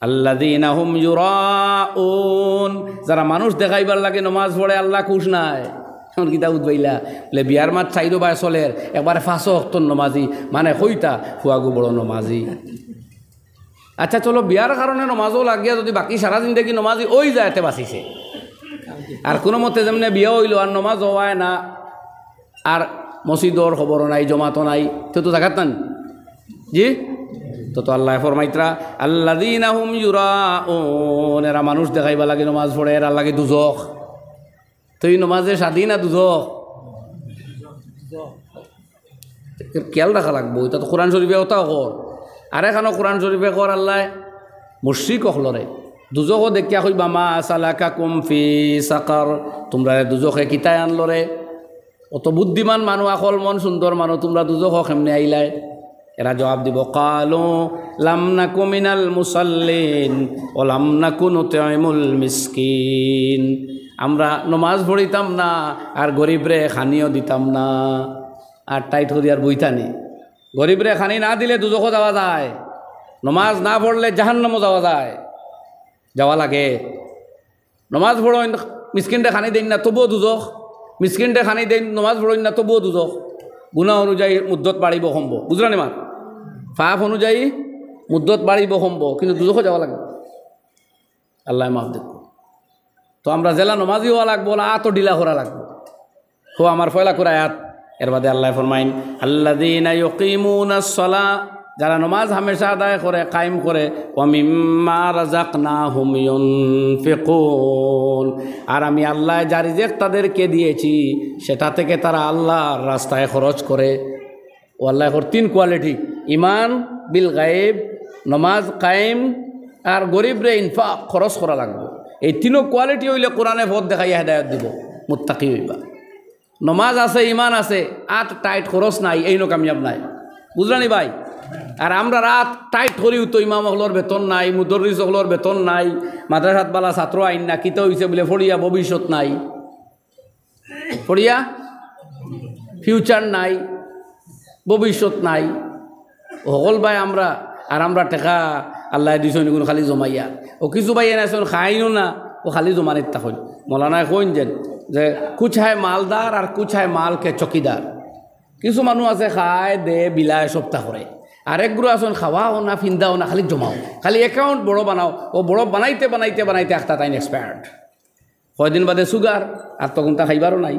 আল্লাযীনা হুম ইউরাউন। যারা মানুষ দেখাইবার লাগে নমাজ পড়ে, আল্লাহ খুশ নাই। এখন কিতা উদ্বাইলা বলে বিয়ার মাত চাইদো বাই চলের একবারে 5 ওয়াক্ত নমাজি, মানে কইতা ফুয়াগু বড় নমাজি। আচ্ছা চলো বিয়ার কারণে নমাজও লাগিয়া যদি বাকি সারা জিন্দগি নমাজি ওই যায়তে বাঁচিছে, আর কোনো মতে যেমনি বিয়া হইল আর নমাজ হওয়ায় না, আর মসজিদর খবরও নাই, জমাতো নাই, তো জাগাত নান জি। তো আল্লাহ ফরমাইতরা আল্লাযীনা হুম ইউরাউন। এরা মানুষ দেখাইবা লাগে নমাজ পড়ে, এরা লাগে দুজক। তো এই নমাজে স্বাধীন না দুজক, খেয়াল রাখা লাগবো। এটা তো কোরআন শরীফে ওটাও কর, আর এখানো কোরআন শরীফে কর আল্লাহ মুশরিক হলরে দুজকও দেখিয়া কইবা মা সালাকাকুম ফি সাকার। তোমরা দুজকে কিতায় আনলরে? অত বুদ্ধিমান মানুষ, আকল মন সুন্দর মানুষ, তোমরা দুজক কেমনে আইলাই? এরা জবাব দিব কালু লাম নাকু মিনাল মুসাল্লিন ওয়া লাম নাকু নুতঈমুল মিসকিন। আমরা নমাজ পড়িতাম না, আর গরিবরে খানিও দিতাম না, আর টাইট করি আর বইতানি। গরিবরে খানি না দিলে দুজকও যাওয়া যায়, নমাজ না পড়লে জাহান্নামও যাওয়া যায়, যাওয়া লাগে। নমাজ পড়েন মিসকিনটা খানি দেন না তবুও দুজক, মিসকিনটা খানি দেন নমাজ পড়েন না তবুও দুজক। গুনাহ অনুযায়ী মুদ্দত বাড়িব সম্ভব, বুঝলা নি মা? পাপ অনুযায়ী মুদ্দত বাড়িব সম্ভব, কিন্তু দুজকও যাওয়া লাগবে। আল্লাহ মাফ দেখো। তো আমরা জেলা নমাজি হওয়া লাগবো না, আত ঢিলা করা লাগবো। হো আমার ফয়লা করে আয়াত। এর বাদে আল্লাহ ফরমাইন আল্লাযীনা ইউকিমুনাস সালাহ। যারা নমাজ হামেশা আদায় করে, কায়েম করে, ওয়া মিম্মা রাযাকনাহুম ইউনফিকুন। আর আমি আল্লাহ যা রিজিক তাদেরকে দিয়েছি সেটা থেকে তারা আল্লাহর রাস্তায় খরচ করে। ও আল্লাহ 3 কোয়ালিটি, ইমান বিল গায়েব, নমাজ কায়েম, আর গরিবরে ইনফাক খরচ করা লাগবে। এই 3 কোয়ালিটি হইলে কোরআনে পথ দেখাইয়া হেদায়ত দিব, মুত্তাকি হইবা। নমাজ আছে, ইমান আছে, আট টাইট খরচ নাই, এই কামিয়াব নাই, বুঝলানি ভাই? আর আমরা রাত টাইট করিও তো ইমাম হলর বেতন নাই, মুদরিস হলর বেতন নাই, মাদ্রাসাত বালা ছাত্র আইন না, কিতা হইছে বলে ফড়িয়া ভবিষ্যৎ নাই, ফড়িয়া ফিউচার নাই, ভবিষ্যৎ নাই। সকল ভাই আমরা আর আমরা টেকা আল্লাহ দিছন কোনো খালি জমাইয়া। ও কিছু ভাই এনেছেন খাইনও না, ও খালি জমানিত থাকুন। মৌলানায় কইন যে কুছ হয় মালদার আর কুছ হয় মালকে চকিদার। কিছু মানুষ আছে খায় দে বিলায় সপ্তাহ করে, আরেকগুলো আসুন খাওয়াও না, ফিন্দাও না, খালি জমাও, খালি অ্যাকাউন্ট বড় বানাও। ও বড় বানাইতে বানাইতে বানাইতে একটা তাইন এক্সপায়ার্ড। কয়দিন বাদে সুগার, আর তখন তা খাইবারও নাই,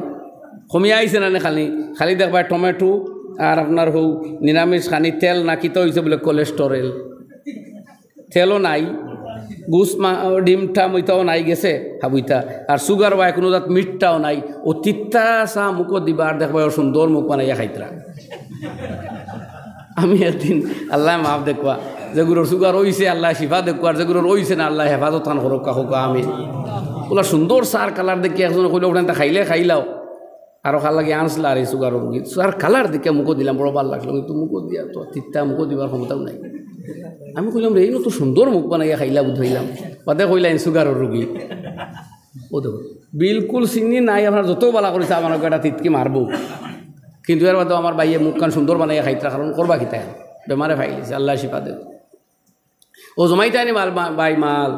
কমিয়ে আইছে না খালি খালি দেখবা টমেটো আর আপনার হৌ নিরামিষ খানি তেল না কিতো হয়েছে বলে কোলেস্টোরেল, তেলও নাই, গুস ডিমটা মইতাও নাই গেছে হাবুইতা আর সুগার বা কোনো জাত মিটটাও নাই ও তিত্তা চা মুখো দিবা আর দেখবা সুন্দর মুখ বানাইয়া খাইতরা আমি একদিন আল্লাহ মাফ দেখবা যেগুলোর সুগার হইছে আল্লাহ শিফা দেখবা আর যেগুলোর হইছে না আল্লাহ হেফাজত থান হরক কাহুকা আমি ওলা সুন্দর সার কালার দেখি একজন কইলে ওখানে খাইলে খাইলাও আরও খাল লাগে আনছিল আর এই সুগারের রোগী সার কালার দেখে মুখো দিলাম বড় ভাল লাগলো কিন্তু মুখো দিয়া তো তিত্তা মুখো দিবার ক্ষমতাও নাই আমি কইলাম রে এই তো সুন্দর মুখ বানাইয়া খাইলা বুঝাইলাম বাদে কইলাম সুগারের রোগী ও দেখো বিলকুল চিনি নাই আপনার যত বালা করেছে আমার একটা তিতকি মারবো কিন্তু এর বাদেও আমার বাইয়ে মুখখান সুন্দর বানাইয়া খাইতরা কারণ করবা কি তাই বেমারে ফাইলিছে আল্লাহ শিফা দেব ও জমাইতে আনি মাল বাই মাল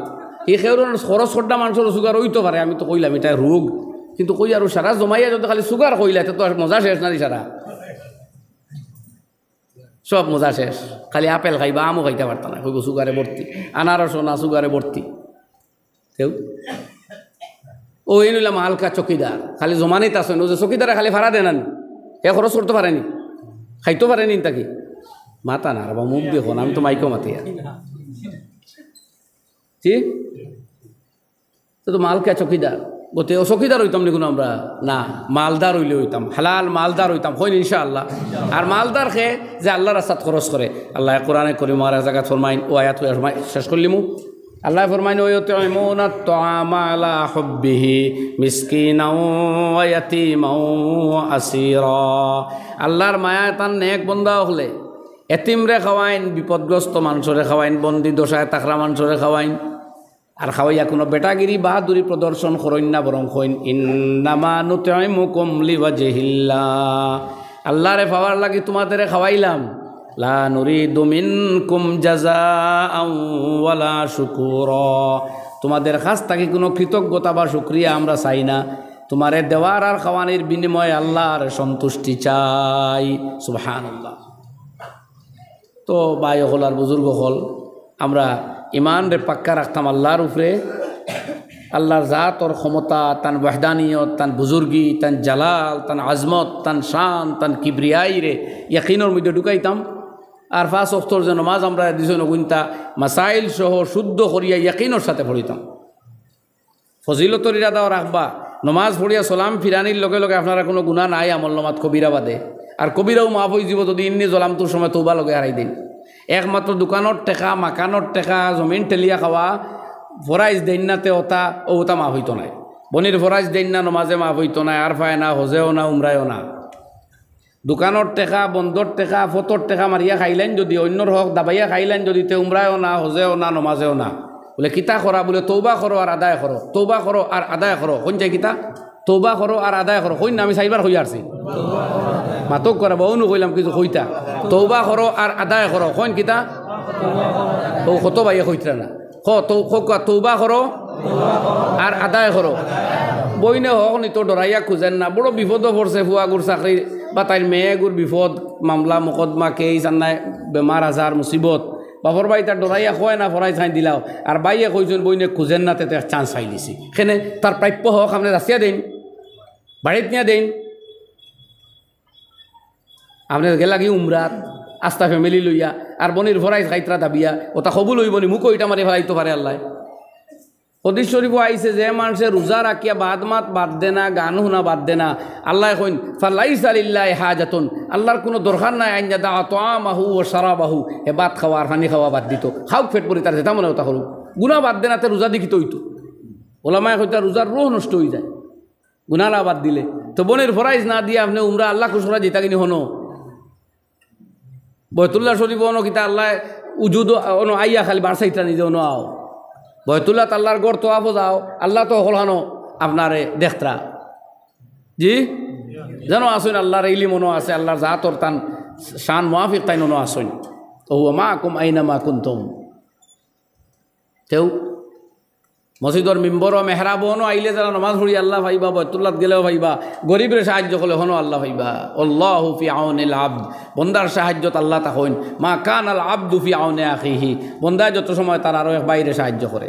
এই খেউর খরচ সড্ডা মানুষের সুগার হইতে পারে আমি তো কইলাম এটা রোগ কিন্তু কই আর সারা জমাইয়া যদি খালি সুগার কইলা তো আর মজা শেষ না সারা সব মজা শেষ খালি আপেল খাইবা আমও খাইতে পারতাম না কইব সুগারে ভর্তি আনারসও না সুগারে ভর্তি কেউ ও এই নিলাম হালকা চকিদার খালি জমানিত আসেন ও যে চকিদারে খালি ভাড়া দেন এ খরচ করতে পারেনি খাইতে পারেনি তাকে মাতা না বা মুখ দেখুন আমি তো মাইকো মাতিয়া ঠিক তো মালকা চকিদার বলতে ও চকিদার হইতাম দেখুন আমরা না মালদার হইলে হইতাম হালাল মালদার হইতাম হইন ইনশাআল্লাহ আর মালদার খেয়ে যে আল্লাহর রাস্তাত খরচ করে আল্লাহ কোরআনে করিম আর জায়গা ফরমাইন ও আয়াত শেষ করলিমু আল্লাহ ফরমাইন ও ইউতিমুনা আত-তাআমা আলা হুব্বিহি মিসকিনাও ওয়া ইয়াতীমাও ওয়া আসীরা আল্লাহর মায়া তান নেক বান্দা হলে এতিমরে খাওয়াইন বিপদগ্রস্ত মানুষরে খাওয়াইন বন্দি দশায় তাকরা মানুষরে খাওয়াইন আর খাওয়াইয়া কোনো বেটাগিরি বাহাদুরি প্রদর্শন করেন না বরং কইন ইন্নামা নুতইমুকুম লিওয়াজহিল্লাহ আল্লাহরে পাওয়ার লাগি তোমাদের খাওয়াইলাম লা নুরিদু মিনকুম জাযাআন ওয়ালা শুকুরা তোমাদের কাছ থেকে কোনো কৃতজ্ঞতা বা শুকরিয়া আমরা চাই না তোমারে দেওয়ার আর খাওয়ানির বিনিময়ে আল্লাহর সন্তুষ্টি চাই সুবহানাল্লাহ তো ভাই হল আর বুজুর্গ হল আমরা ইমান রে পাক্কা রাখতাম আল্লাহর উপরে আল্লাহর জাত ওর ক্ষমতা তান ওয়াহদানিয়ত তান বুজুর্গি তান জালাল তান আজমত তান শান তান কিবরিয়াই রে ইয়াকিনের মধ্যে ঢুকাইতাম আর 5 ওয়াক্তের যে নামাজ আমরা দিছন গুনতা মাসাইল সহ শুদ্ধ করিয়া ইয়াকিনের সাথে পড়িতাম ফজিলতর ইরাদাও রাখবা নমাজ পড়িয়া সালাম ফিরানির লগে লগে আপনারা কোনো গুনাহ নাই আমল নামাত কবিরা বাদে আর কবিরাও মাফ হয়ে যাব যদি ইন্নি জলামতুর সময় তৌবা লগে হারাই দিন একমাত্র দোকানের টেকা মাকানোর টেকা জমিন টেলিয়া খাওয়া ফরাইজ দেন নাতে ওটা ওটা মাফ হইতো নাই বনির ফরাইজ দেন না নমাজে মাফ হইতো নাই আর ফায় না হজেও না উমরায়ও না দোকানের টেকা বন্দর টেকা ফটোর টেকা মারিয়া খাইলেন যদি অন্যর হক দাবাইয়া খাইলেন যদি তে উমরায়ও না হজেও না নমাজেও না বলে কিতা করা বলে তৌবা করো আর আদায় করো তৌবা করো আর আদায় করো কোন যায় কিতা তৌবা করো আর আদায় করো কই না আমি চাইবার হই আসছি মাতক করা বহু কইলাম কিছু কইতা তৌবা করো আর আদায় করো কোন কিতা ও কত ভাইয়া কইতা না তৌবা করো আর আদায় করো বইনে হক নি তো ডরাইয়া খুঁজেন না বড় বিপদ পড়ছে ফুয়াগুর চাকরি বা তাইর মেয়েগুর বিপদ মামলা মোকদ্দমা কেস আন্নাই বেমার আজার মুসিবত বাপর ভাই তার ডরাইয়া কয় না ফরাই চাই দিলাও আর বাইয়ে কইছেন বইনে খুঁজেন না তেতে চান্স পাই দিছি সেখানে তার প্রাপ্য হক আপনি রাশিয়া দিন বাড়িত নিয়ে দিন আপনি গেলা কি উমরাত আস্থা ফ্যামিলি লইয়া আর বনির ফরাই খাইতরা দাবিয়া ওটা কবুল হইব নি মুখো ওইটা মারি ফেলাইতে পারে আল্লাহ হদিস শরীফ আইছে যে মানুষের রোজা রাখিয়া বাদ মাত বাদ দে না গান শুনা বাদ দে না আল্লাহ কইন ফালাইসা লিল্লাহি হাজাতুন আল্লাহর কোনো দরকার নাই আইন দা তাআমাহু ওয়া শারাবাহু হে ভাত খাওয়া আর পানি খাওয়া বাদ দিত খাও পেট ভরি তার যেটা মনে ওটা করুক গুনাহ বাদ দে না তে রোজা দেখিত হইতো ওলামায়ে কইতা রোজার রূহ নষ্ট হয়ে যায় গুনাহ না বাদ দিলে তো বনের ফরাইজ না দিয়ে আপনি উমরা আল্লাহ খুশরা যেটা কিনি হনো বয়তুল্লাহ শরীফ অনো কিতা আল্লাহ উজুদ অনো আইয়া খালি বারসাইটা নিজে অনো আও বয়তুল্লাহ আল্লাহর গড় তো আবো যাও আল্লাহ তো হলানো আপনারে দেখতরা জি জানো আসুন আল্লাহর ইলি মনো আছে আল্লাহর জাতর তান শান মুআফিক তাই মনো আসুন ও মাকুম আইনা মা কুনতুম তেও মসজিদর মিম্বর ও মেহরাব হনো আইলে যারা নামাজ পড়ি আল্লাহ ভাইবা বয়তুল্লাহ গেলেও ভাইবা গরিবের সাহায্য করলে হনো আল্লাহ ভাইবা আল্লাহু ফি আউনিল আবদ বন্দার সাহায্যত আল্লাহ তা হইন মা কানাল আবদু ফি আউনি আখিহি বন্দা যত সময় তার আরো এক বাইরে সাহায্য করে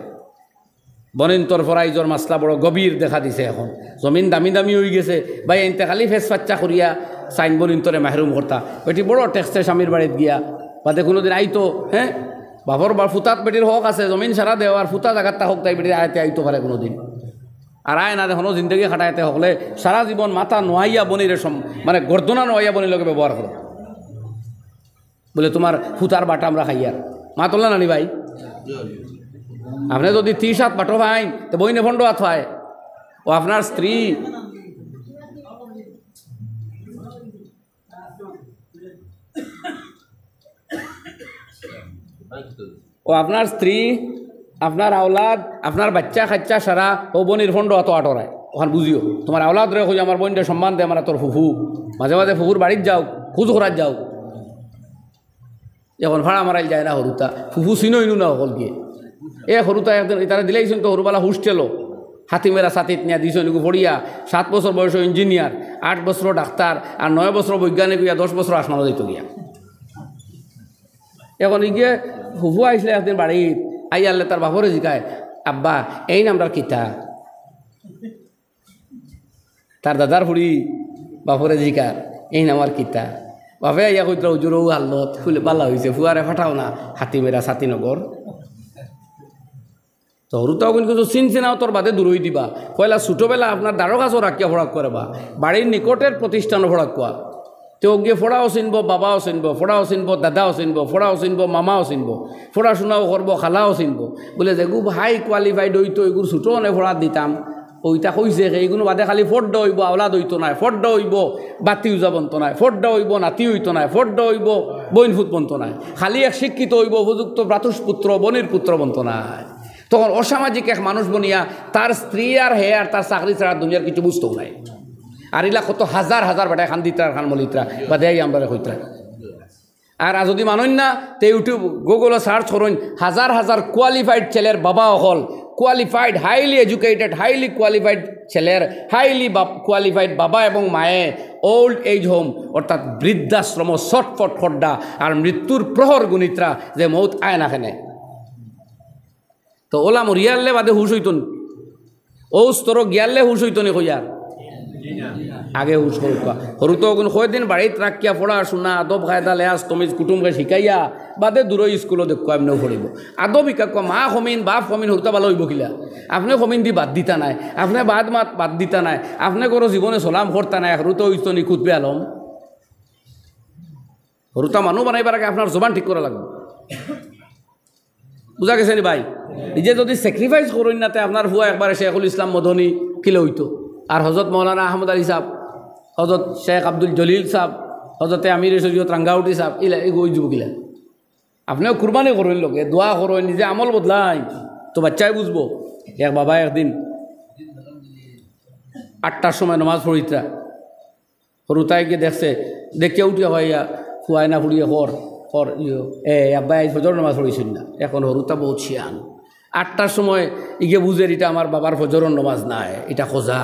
বনিন্তর ফরাইজর মাসলা বড় গভীর দেখা দিছে এখন জমিন দামি দামি হয়ে গেছে ভাই এনতে খালি ফেস বাচ্চা করিয়া সাইন বনিন্তরে মাহরুম করতা এটি বড় টেক্সটে স্বামীর বাড়িত গিয়া বাদে কোনোদিন আইতো হ্যাঁ বাপর বার ফুতাত বেটির হক আছে জমিন সারা দেওয়ার ফুতা জায়গাটা হক তাই বেটির আয়তে আইতো পারে কোনোদিন আর আয় না দেখো জিন্দগি খাটাইতে হকলে সারা জীবন মাথা নোয়াইয়া বনির মানে গর্দনা নোয়াইয়া বনির লোকে ব্যবহার করো বলে তোমার ফুতার বাটা আমরা খাইয়ার মা তোলা নানি ভাই আপনি যদি 30 হাত বাটো ভাই তো বইনে ফন্ড হাত হয় ও আপনার স্ত্রী আপনার আওলাদ আপনার বাচ্চা খাচ্চা সারা ও বনির ফন্ড অত আটরায় ওখান বুঝিও তোমার আওলাদ রে খুঁজে আমার বোনটা সম্মান দে আমার তোর ফুফু মাঝে মাঝে ফুফুর বাড়ির যাও খুঁজ করার যাও এখন ভাড়া মারাইল যায় না হরুতা ফুফু চিনো ইনু না হল গিয়ে হরুতা একদিন তারা দিলেইছেন তো হরুবালা হুস্টেলও হাতিমেরা সাথিত নিয়ে দিয়েছেন এগুলো পড়িয়া 7 বছর বয়স ইঞ্জিনিয়ার 8 বছর ডাক্তার আর 9 বছর বৈজ্ঞানিক হইয়া 10 বছর আসমানো যাইত গিয়া এখন গিয়ে ফুফু আইসলে একদিন বাড়ির আই আনলে তার বাপরে জিকায় আব্বা এই নামটার কিতা তার দাদার ফুড়ি বাপরে জিকার এই নামার কিতা বাপে আইয়া কইতরা উজুরও হাল্লত ফুলে পাল্লা হয়েছে ফুয়ারে ফাটাও না হাতিমেরা সাতিনগর তো হরুতাও কিন্তু চিনচিনাও তোর বাদে দূরই দিবা পয়লা ছোটোবেলা আপনার দ্বারো গাছও রাখিয়া ফোড়াক করবা বাড়ির নিকটের প্রতিষ্ঠানও ফোড়াক কোয়া তো গিয়ে ফোড়াও চিনব বাবাও চিনব ফোড়াও চিনব দাদাও চিনব ফোড়াও চিনব মামাও চিনব পড়াশোনাও করবো খালাও চিনব বলে যে গু হাই কোয়ালিফাইড হইতো এগুলো ছোটো অনেক ফোড়া দিতাম ওইটা কইছে এইগুলো বাদে খালি ফোর্ড হইব আওলাদ হইতো নাই ফোর্ড হইব বাতি উজা বন্ত নাই ফোর্ড হইব নাতি হইতো নাই ফোর্ড হইব বইন ফুট বন্ত নাই খালি এক শিক্ষিত হইব উপযুক্ত ভ্রাতুষ্পুত্র বনির পুত্র বন্ত নাই তখন অসামাজিক এক মানুষ বনিয়া তার স্ত্রী আর হে আর তার চাকরি ছাড়া দুনিয়ার কিছু বুঝতেও নাই আর ইলা কত হাজার হাজার বেটায় খান দিতরা খান মলিতরা বা দেয় আমরা হইতরা আর যদি মানন না তে ইউটিউব গুগলে সার্চ করুন হাজার হাজার কোয়ালিফাইড ছেলের বাবা হল qualified highly educated highly qualified ছেলের হাইলি কোয়ালিফাইড বাবা এবং মায়ে ওল্ড এজ হোম অর্থাৎ বৃদ্ধাশ্রম ছটফট খড্ডা আর মৃত্যুর প্রহর গুণিত্রা যে মৌত আয় না খেনে তো ওলা মরিয়ালে বাদে হুশ হইতন ও স্তর গিয়ালে হুশ হইতনি কইয়ার আগে হুশ করুকা হরু তো কয়দিন বাড়িত রাখিয়া পড়া শোনা আদব খায়দা লেয়াস তমিজ কুটুমকে শিকাইয়া বাদে দূর স্কুলও দেখো এমনিও পড়িব আদব শিকাক মা সমিন বাপ সমিন হরুতা ভালো হইব কিলা আপনি সমিন দি বাদ দিতা নাই আপনি বাদ দিতা নাই আপনি কোনো জীবনে চলাম করতা নাই হরুতো হইতো নি খুঁজবে আলম হরুতা মানুষ বানাইবার আগে আপনার জবান ঠিক করা লাগবে বুঝা গেছে নি ভাই নিজে যদি স্যাক্রিফাইস করেন না আপনার হুয়া একবার শেখুল ইসলাম মদনী কিলে হইতো আর হজরত মৌলানা আহমদ আলী সাহেব হজরত শেখ আব্দুল জলিল সাহেব হজরতে আমির শরীয়ত রাঙ্গাউটি সাহেব ইলা এগোই যাব কিলা আপনিও কুরবানি করেন লোকে দোয়া করেন নিজে আমল বদলাই তো বাচ্চাই বুঝবো এক বাবা একদিন 8টার সময় নমাজ পড়িতরা হরুতাই গিয়ে দেখছে দেখে উঠিয়া হইয়া খুয়াই না ফুড়িয়ে কর আব্বাই ফজর নামাজ পড়িছেন না এখন হরুতা বহুত শিয়ান 8টার সময় ইগে বুঝে এটা আমার বাবার ফজরের নামাজ নাই এটা খোঁজা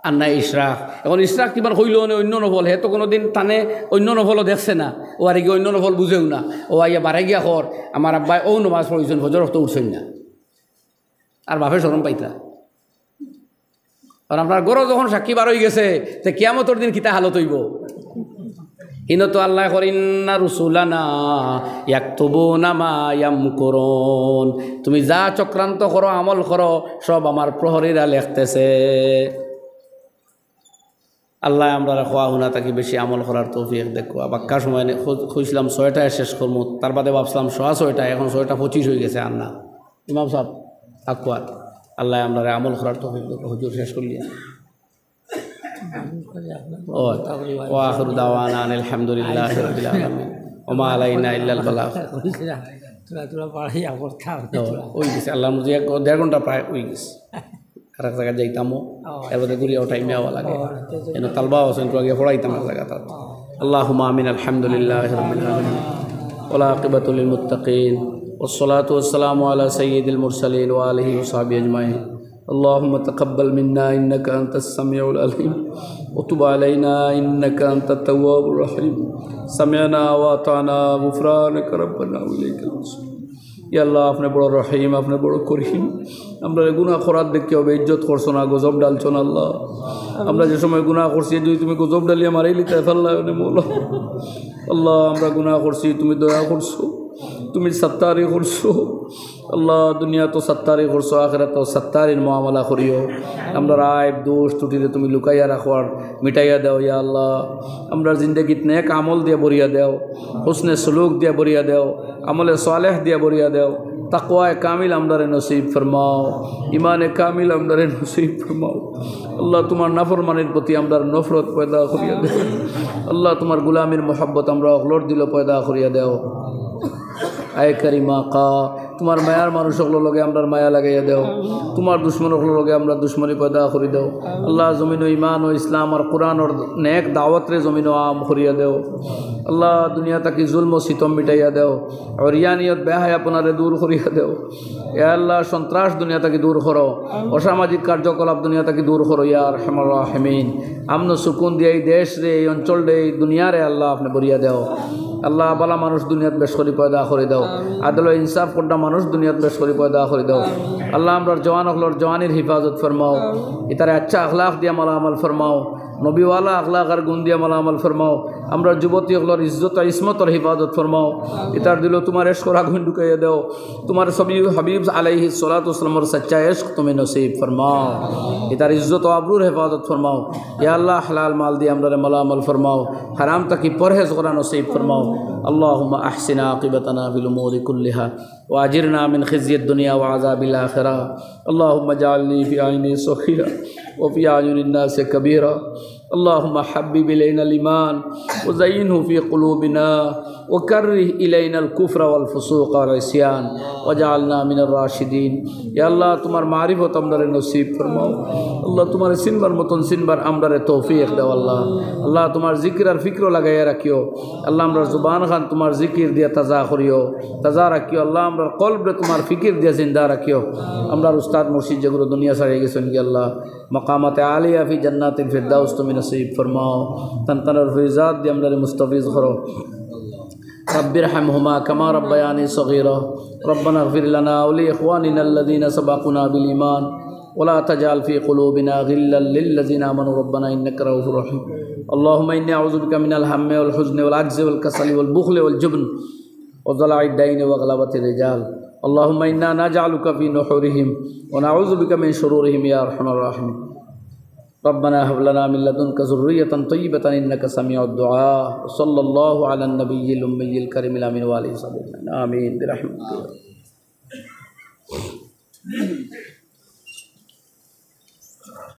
আর নাই ইশরাক এখন ইশরাক কিমান হইল অন্য নফল হে তো কোনোদিন টানে অন্য নফলও দেখছে না ও আর গিয়ে অন্য নফল বুঝেও না ও আইয়া বাড়াই গিয়া কর আমার আব্বাই ও নামাজ পড়িছেন ফজর তো উঠছেন না আর বাপে শরম পাইতা আর আপনার গরো যখন সাক্ষী বার হয়ে গেছে তো কিয়ামতের দিন কিতা হালত হইব ইনো তো আল্লাহ করিন্না রুসুলানা ইয়াকতুবুনা মা ইয়ামকুরুন তুমি যা চক্রান্ত করো আমল করো সব আমার প্রহরীরা লিখতেছে আল্লাহ আমরা খোয়া হুনা তাকে বেশি আমল করার তৌফিক দেখো বাক্কা সময় খুঁজলাম 6টায় শেষ করবো তার বাদে ভাবছিলাম 6:30 এখন 6:25 হয়ে গেছে আর না ইমাম সাহেব আকুয়াত আল্লাহ আমরা আমল করার তৌফিক দেখো হুজুর শেষ করলি وآخر دعوانا أن الحمد لله رب العالمين وما علينا إلا البلاغ ওই গেছে আল্লাহর মধ্যে 1.5 ঘন্টা প্রায় ওই গেছে আর এক জায়গায় যাইতামও এরপরে ঘুরিয়াও টাইমে আওয়া লাগে এনে তালবা হোসেন তো আগে পড়াইতাম এক জায়গা তার আল্লাহুম্মা আমিন আলহামদুলিল্লাহি রাব্বিল আলামিন ওয়াল আকিবাতু লিল মুত্তাকিন والصلاة والسلام على سيد المرسلين وآله وصحبه أجمعين اللهم تقبل منا إنك أنت السميع العليم وتب علينا إنك أنت التواب الرحيم سمعنا وأطعنا غفرانك ربنا وإليك المصير يا الله আপনি বড় রহিম আপনি বড় করিম আমরা গুনাহ করার দেখতে হবে ইজ্জত করছো না গজব ডালছো না আল্লাহ আমরা যে সময় গুনাহ করছি যদি তুমি গজব ডালিয়া মারাইলি তাই আল্লাহ মওলা আল্লাহ আমরা গুনাহ করছি তুমি দয়া করছো তুমি সত্তারি করছো আল্লাহ দুনিয়া তো সত্তারি করছো আখিরাত তো সত্তারির মুআমালা করিও আমরা আইব দোষ ত্রুটিরে তুমি লুকাইয়া রাখবার মিটাইয়া দাও ইয়া আল্লাহ আমরা জিন্দেগিত নেক আমল দিয়ে ভরিয়া দাও হুসনে সুলুক দিয়ে ভরিয়া দাও আমলে সালেহ দিয়ে ভরিয়া দাও तक़वा कामिल हमदारे नसीब फरमाओ ईमान कामिल हमदारे नसीब फरमाओ अल्लाह तुम्हार नाफरमानिर प्रति हमदार नफरत पैदा करिया दे अल्लाह तुम्हार गुलामिर मोहब्बत हमरा अखलोर दिलो पैदा करिया देओ आए करीमा का तुम्हार मायार मानुषगलो लगे हमदार माया लगाइया देओ तुम्हार दुश्मनगलो लगे हमरा दुश्मनी पैदा करि देओ अल्लाह ज़मीन ईमान और इस्लाम और कुरान और नेक दावत रे ज़मीन आम करिया देओ अल्लाह दुनिया तक जुल्म और सितम मिटाइया देओ और यानियत बेहायापनारे दूर करिया देओ या अल्लाह सन्त्रास दुनिया तक दूर करो असामाजिक कार्यकलाप दुनिया तक दूर करो या अरहमर राहिमीन अमन सुकून दिए देश रे अंचल रे दुनिया रे अल्लाह अपने बरिया देओ अल्लाह बाला मानुष दुनियात बेश करी पैदा करे दाओ आदल व इंसाफ करना मानुष दुनियात बेश करी पैदा करे दाओ अल्लाह हमरा जवान अखलर जवानीर हिफाजत फरमाओ इतारे अच्छा अखलाक दिया मला अमल फरमाओ नबी वाला अखलाक और गुण दिया मला अमल फरमाओ हमरा जुवती अखलर इज्जत और इस्मत और हिफाजत फरमाओ इतार दिलो तुम्हारे इश्क और आगुन ढुकाइया दो तुम्हारे सभी हबीब अलैहि सलातु वस्सलाम और सच्चा इश्क तुम्हें नसीब फरमाओ इतार इज्जत और आबरूर हिफाजत फरमाओ या अल्लाह हलाल माल दिया हमरा मला अमल फरमाओ हराम तक की परहेज़ करा नसीब फरमाओ अल्लाहुम्मा अहसिन आक़िबतना फिल उमूरि कुल्लिहा वाजिरना मिन खिज़्यि दुनिया व अज़ाबिल आखिरह अल्लाहुम्मा जअलनी फ़ी आइनी सग़ीरा व फ़ी आयुनिन नास कबीरा अल्लाहुम्मा हब्बिब इलैनल ईमान व ज़य्यिनहु फ़ी क़ुलूबिना व कर्रिह इलैनल कुफ़्र वल फ़ुसूक़ वल इस्यान वजअलना मिनर राशिदीन या अल्लाह तुम्हार मारिफत हमरे नसीब फरमाओ अल्लाह तुम्हारे सिनबर मतन सिनबर हमरे तौफीक दो अल्लाह तुम्हार जिक्र और फिक्र लगाया रखियो अल्लाह हमरा जुबान खान तुम्हार जिक्र दिया तज़ा करियो तज़ा रखियो अल्लाह हमरा क़ल्ब रे तुम्हार फिक्र दिया जिंदा रखियो हमरा उस्ताद मुर्शिद जगरो दुनिया से आगे सुन के अल्लाह मकामत आलिया फ़ी जन्नतिल फ़िरदौस तुम्हें नसीब फरमाओ तन तन और फ़िज़ात दिया हमरे मुस्तफ़ीज़ करो रब्बिरहमहुमा कमा रब्बयानी सग़ीरा रब्बना इग़फिर लना व लिइख़वानिना अल्लज़ीना सबक़ूना बिल ईमान वला तजअल फ़ी क़ुलूबिना ग़िल्लन लिल्लज़ीना आमनू रब्बना इन्नका रऊफ़ुर रहीम अल्लाहुम्मा इन्नी अऊज़ु बिका मिनल हम्मि वल हुज़्नि वल अज्ज़ि वल कसली वल बुख़्लि वल जुब्न व ज़लाइद दैनि व ग़लबतिर रिजाल अल्लाहुम्मा इन्ना नजअलुका फ़ी नुहूरिहिम व नऊज़ु बिका मिन शुरूरिहिम या अरहमर राहिमीन रब्बना हब लना मिन लदुनका ज़ुर्रियतन तय्यिबतन इन्नका समीउद दुआ सल्लल्लाहु अला नबिय्यिल उम्मिय्यिल करीमिल आमीन व आलिहि व सहबिहि आमीन बिरहमतिका।